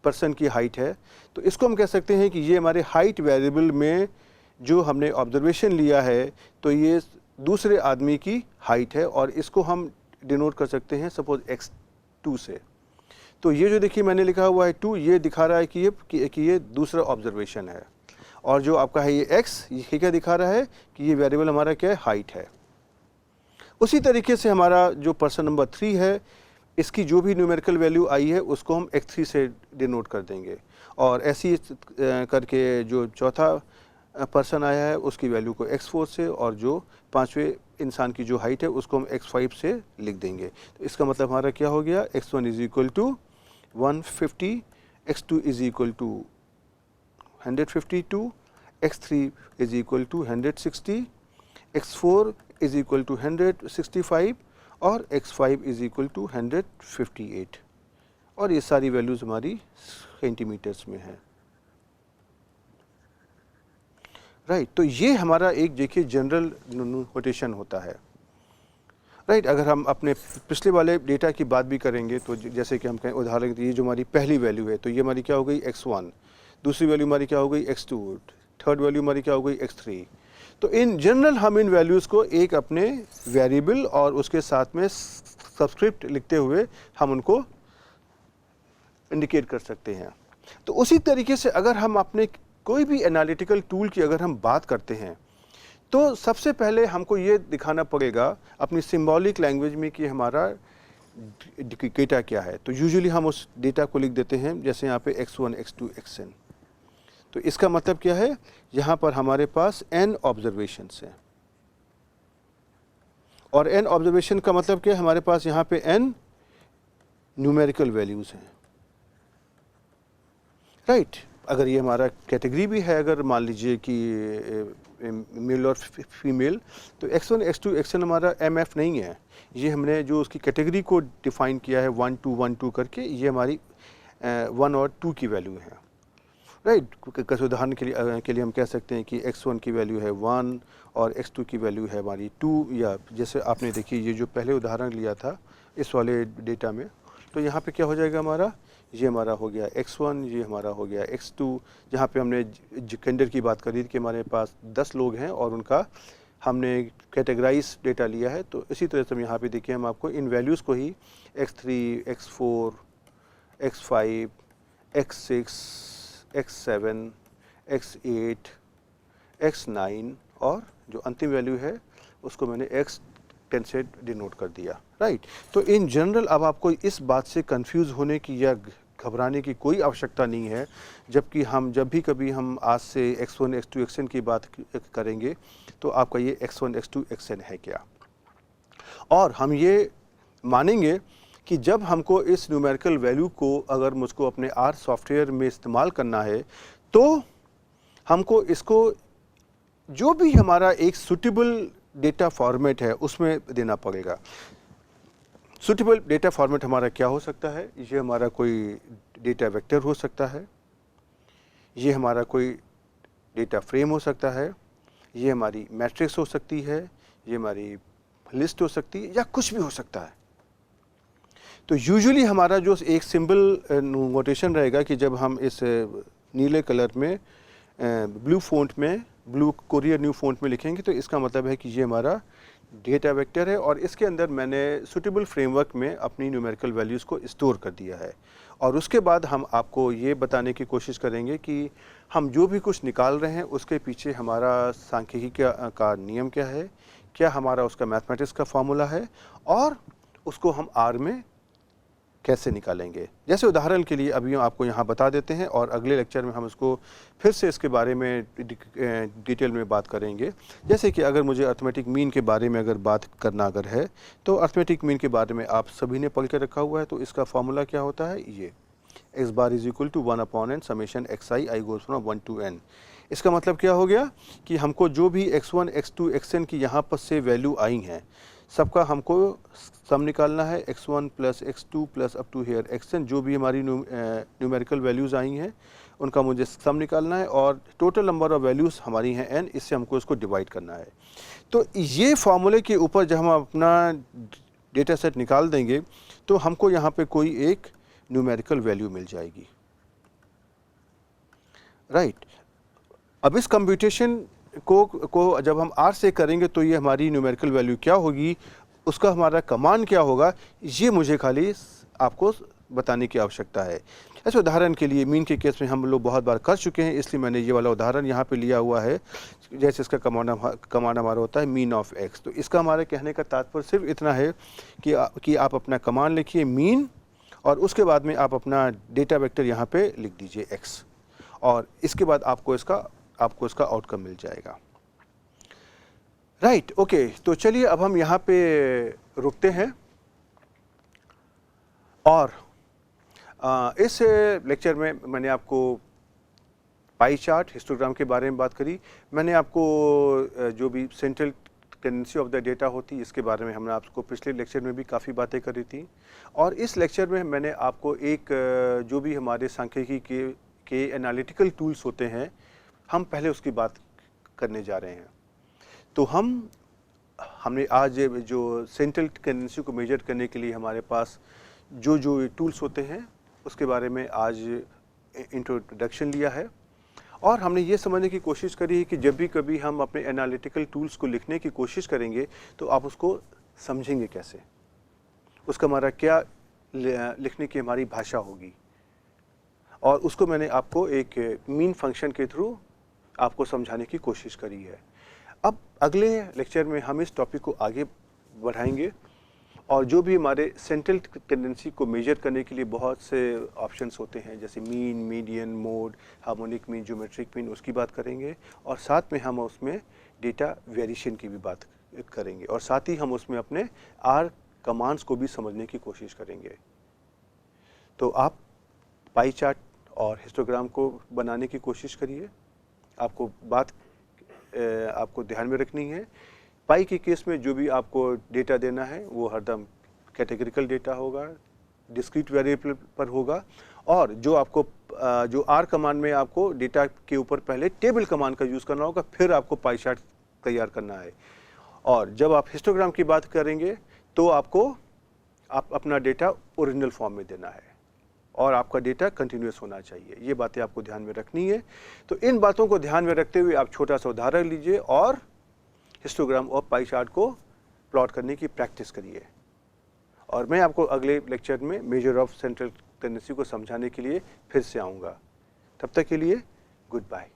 पर्सन की हाइट है, तो इसको हम कह सकते हैं कि ये हमारे हाइट वेरिएबल में जो हमने ऑब्जर्वेशन लिया है, तो ये दूसरे आदमी की हाइट है और इसको हम डिनोट कर सकते हैं सपोज x2 से। तो ये जो देखिए मैंने लिखा हुआ है 2, ये दिखा रहा है कि ये दूसरा ऑब्जर्वेशन है, और जो आपका है ये x, ये क्या दिखा रहा है कि ये वेरिएबल हमारा क्या है, हाइट है। उसी तरीके से हमारा जो पर्सन नंबर 3 है, इसकी जो भी न्यूमेरिकल वैल्यू आई है उसको हम x3 से डिनोट कर देंगे, और ऐसे ही करके जो चौथा पर्सन आया है उसकी वैल्यू को x4 से, और जो पांचवें इंसान की जो हाइट है उसको हम x5 से लिख देंगे। तो इसका मतलब हमारा क्या हो गया, x1 is equal to 150, x2 is equal to 152, x3 is equal to 160, x4 is equal to 165 और x5 इज इक्वल टू 158, और ये सारी वैल्यूज़ हमारी सेंटीमीटर्स में है। राइट, तो ये हमारा एक देखिए जनरल नोटेशन होता है। राइट, अगर हम अपने पिछले वाले डेटा की बात भी करेंगे तो जैसे कि हम कहें उदाहरण ये जो हमारी पहली वैल्यू है, तो ये हमारी क्या हो गई x1, दूसरी वैल्यू हमारी क्या हो गई x2, थर्ड वैल्यू हमारी क्या हो गई x3। तो इन जनरल हम इन वैल्यूज़ को एक अपने वेरिएबल और उसके साथ में सबस्क्रिप्ट लिखते हुए हम उनको इंडिकेट कर सकते हैं। तो उसी तरीके से अगर हम अपने कोई भी एनालिटिकल टूल की अगर हम बात करते हैं तो सबसे पहले हमको ये दिखाना पड़ेगा अपनी सिंबॉलिक लैंग्वेज में कि हमारा डेटा क्या है। तो यूजुअली हम उस डेटा को लिख देते हैं, जैसे यहाँ पे x1, x2, xn। तो इसका मतलब क्या है, यहाँ पर हमारे पास n ऑब्जर्वेशंस हैं, और n ऑब्जर्वेशन का मतलब क्या है, हमारे पास यहाँ पे n न्यूमेरिकल वैल्यूज़ हैं। राइट, अगर ये हमारा कैटेगरी भी है, अगर मान लीजिए कि मेल और फीमेल, तो x1, x2, xn हमारा mf नहीं है, ये हमने जो उसकी कैटेगरी को डिफ़ाइन किया है 1 2 1 2 करके, ये हमारी 1 और 2 की वैल्यू है। राइट, कैसे उदाहरण के लिए हम कह सकते हैं कि x1 की वैल्यू है 1 और x2 की वैल्यू है हमारी 2, या जैसे आपने देखिए ये जो पहले उदाहरण लिया था इस वाले डेटा में, तो यहाँ पे क्या हो जाएगा हमारा, ये हमारा हो गया x1, ये हमारा हो गया x2। जहाँ पे हमने जेंडर की बात करी थी कि हमारे पास 10 लोग हैं और उनका हमने कैटेगराइज डेटा लिया है, तो इसी तरह से हम यहाँ पे देखिए हम आपको इन वैल्यूज़ को ही x3, x4, x5, x6, x7, x8, x9 और जो अंतिम वैल्यू है उसको मैंने x10 से डिनोट कर दिया। राइट, तो इन जनरल अब आपको इस बात से कंफ्यूज होने की या घबराने की कोई आवश्यकता नहीं है, जबकि हम जब भी कभी हम आज से x1, x2, xn की बात करेंगे तो आपका ये x1, x2, xn है क्या, और हम ये मानेंगे कि जब हमको इस न्यूमेरिकल वैल्यू को अगर मुझको अपने R सॉफ्टवेयर में इस्तेमाल करना है तो हमको इसको जो भी हमारा एक सूटेबल डेटा फॉर्मेट है उसमें देना पड़ेगा। सूटेबल डेटा फॉर्मेट हमारा क्या हो सकता है, ये हमारा कोई डेटा वेक्टर हो सकता है, ये हमारा कोई डेटा फ्रेम हो सकता है, ये हमारी मैट्रिक्स हो सकती है, ये हमारी लिस्ट हो सकती है, या कुछ भी हो सकता है। तो यूजुअली हमारा जो एक सिंबल नोटेशन रहेगा कि जब हम इस नीले कलर में ब्लू फ़ॉन्ट में, ब्लू कोरियर न्यू फ़ॉन्ट में लिखेंगे तो इसका मतलब है कि ये हमारा डेटा वेक्टर है और इसके अंदर मैंने सूटेबल फ्रेमवर्क में अपनी न्यूमेरिकल वैल्यूज़ को स्टोर कर दिया है। और उसके बाद हम आपको ये बताने की कोशिश करेंगे कि हम जो भी कुछ निकाल रहे हैं उसके पीछे हमारा सांख्यिकी का नियम क्या है, क्या हमारा उसका मैथमेटिक्स का फार्मूला है, और उसको हम आर में कैसे निकालेंगे। जैसे उदाहरण के लिए अभी आपको यहाँ बता देते हैं और अगले लेक्चर में हम इसको फिर से इसके बारे में डिटेल में बात करेंगे। जैसे कि अगर मुझे अर्थमेटिक मीन के बारे में अगर बात करना अगर है तो अर्थमेटिक मीन के बारे में आप सभी ने पढ़ के रखा हुआ है। तो इसका फार्मूला क्या होता है, ये x bar is equal to 1/n summation xi i goes from 1 to n। इसका मतलब क्या हो गया कि हमको जो भी x1, x2, xn की यहाँ पर से वैल्यू आई हैं सबका हमको सम निकालना है, x1 plus x2 plus up to here xn, जो भी हमारी न्यूमेरिकल वैल्यूज़ आई हैं उनका मुझे सम निकालना है और टोटल नंबर ऑफ़ वैल्यूज़ हमारी हैं n, इससे हमको इसको डिवाइड करना है। तो ये फार्मूले के ऊपर जब हम अपना डेटा सेट निकाल देंगे तो हमको यहाँ पे कोई एक न्यूमेरिकल वैल्यू मिल जाएगी। राइट, अब इस कंप्यूटेशन को जब हम r से करेंगे तो ये हमारी न्यूमेरिकल वैल्यू क्या होगी, उसका हमारा कमांड क्या होगा, ये मुझे खाली आपको बताने की आवश्यकता है। ऐसे उदाहरण के लिए मीन के केस में हम लोग बहुत बार कर चुके हैं, इसलिए मैंने ये वाला उदाहरण यहाँ पे लिया हुआ है। जैसे इसका कमांड हमारा होता है मीन ऑफ x। तो इसका हमारे कहने का तात्पर्य सिर्फ इतना है कि आप अपना कमांड लिखिए मीन, और उसके बाद में आप अपना डेटा वेक्टर यहाँ पे लिख दीजिए x, और इसके बाद आपको इसका आउटकम मिल जाएगा। Right, okay. तो चलिए अब हम यहाँ पे रुकते हैं, और इस लेक्चर में मैंने आपको पाई चार्ट, हिस्टोग्राम के बारे में बात करी। मैंने आपको जो भी central tendency of the data होती है इसके बारे में हमने आपको पिछले लेक्चर में भी काफ़ी बातें करी थी, और इस लेक्चर में मैंने आपको एक जो भी हमारे सांख्यिकी के एनालिटिकल टूल्स होते हैं, हम पहले उसकी बात करने जा रहे हैं। तो हमने आज जो सेंट्रल टेंडेंसी को मेजर करने के लिए हमारे पास जो टूल्स होते हैं उसके बारे में आज इंट्रोडक्शन लिया है, और हमने ये समझने की कोशिश करी है कि जब भी कभी हम अपने एनालिटिकल टूल्स को लिखने की कोशिश करेंगे तो आप उसको समझेंगे कैसे, उसका हमारा क्या लिखने की हमारी भाषा होगी, और उसको मैंने आपको एक मीन फंक्शन के थ्रू आपको समझाने की कोशिश करी है। अब अगले लेक्चर में हम इस टॉपिक को आगे बढ़ाएंगे, और जो भी हमारे सेंट्रल टेंडेंसी को मेजर करने के लिए बहुत से ऑप्शंस होते हैं, जैसे mean, median, mode, harmonic mean, geometric mean, उसकी बात करेंगे, और साथ में हम उसमें डेटा वेरिएशन की भी बात करेंगे, और साथ ही हम उसमें अपने आर कमांड्स को भी समझने की कोशिश करेंगे। तो आप पाई चार्ट और हिस्टोग्राम को बनाने की कोशिश करिए। आपको ध्यान में रखनी है, पाई के केस में जो भी आपको डेटा देना है वो हरदम कैटेगरिकल डेटा होगा, डिस्क्रीट वेरिएबल पर होगा, और जो आर कमांड में आपको डेटा के ऊपर पहले टेबल कमांड का यूज़ करना होगा, फिर आपको पाई चार्ट तैयार करना है। और जब आप हिस्टोग्राम की बात करेंगे तो आप अपना डेटा ओरिजिनल फॉर्म में देना है, और आपका डेटा कंटिन्यूस होना चाहिए। ये बातें आपको ध्यान में रखनी है। तो इन बातों को ध्यान में रखते हुए आप छोटा सा उदाहरण लीजिए और हिस्टोग्राम और पाई चार्ट को प्लॉट करने की प्रैक्टिस करिए, और मैं आपको अगले लेक्चर में मेजर ऑफ सेंट्रल टेंडेंसी को समझाने के लिए फिर से आऊँगा। तब तक के लिए गुड बाय।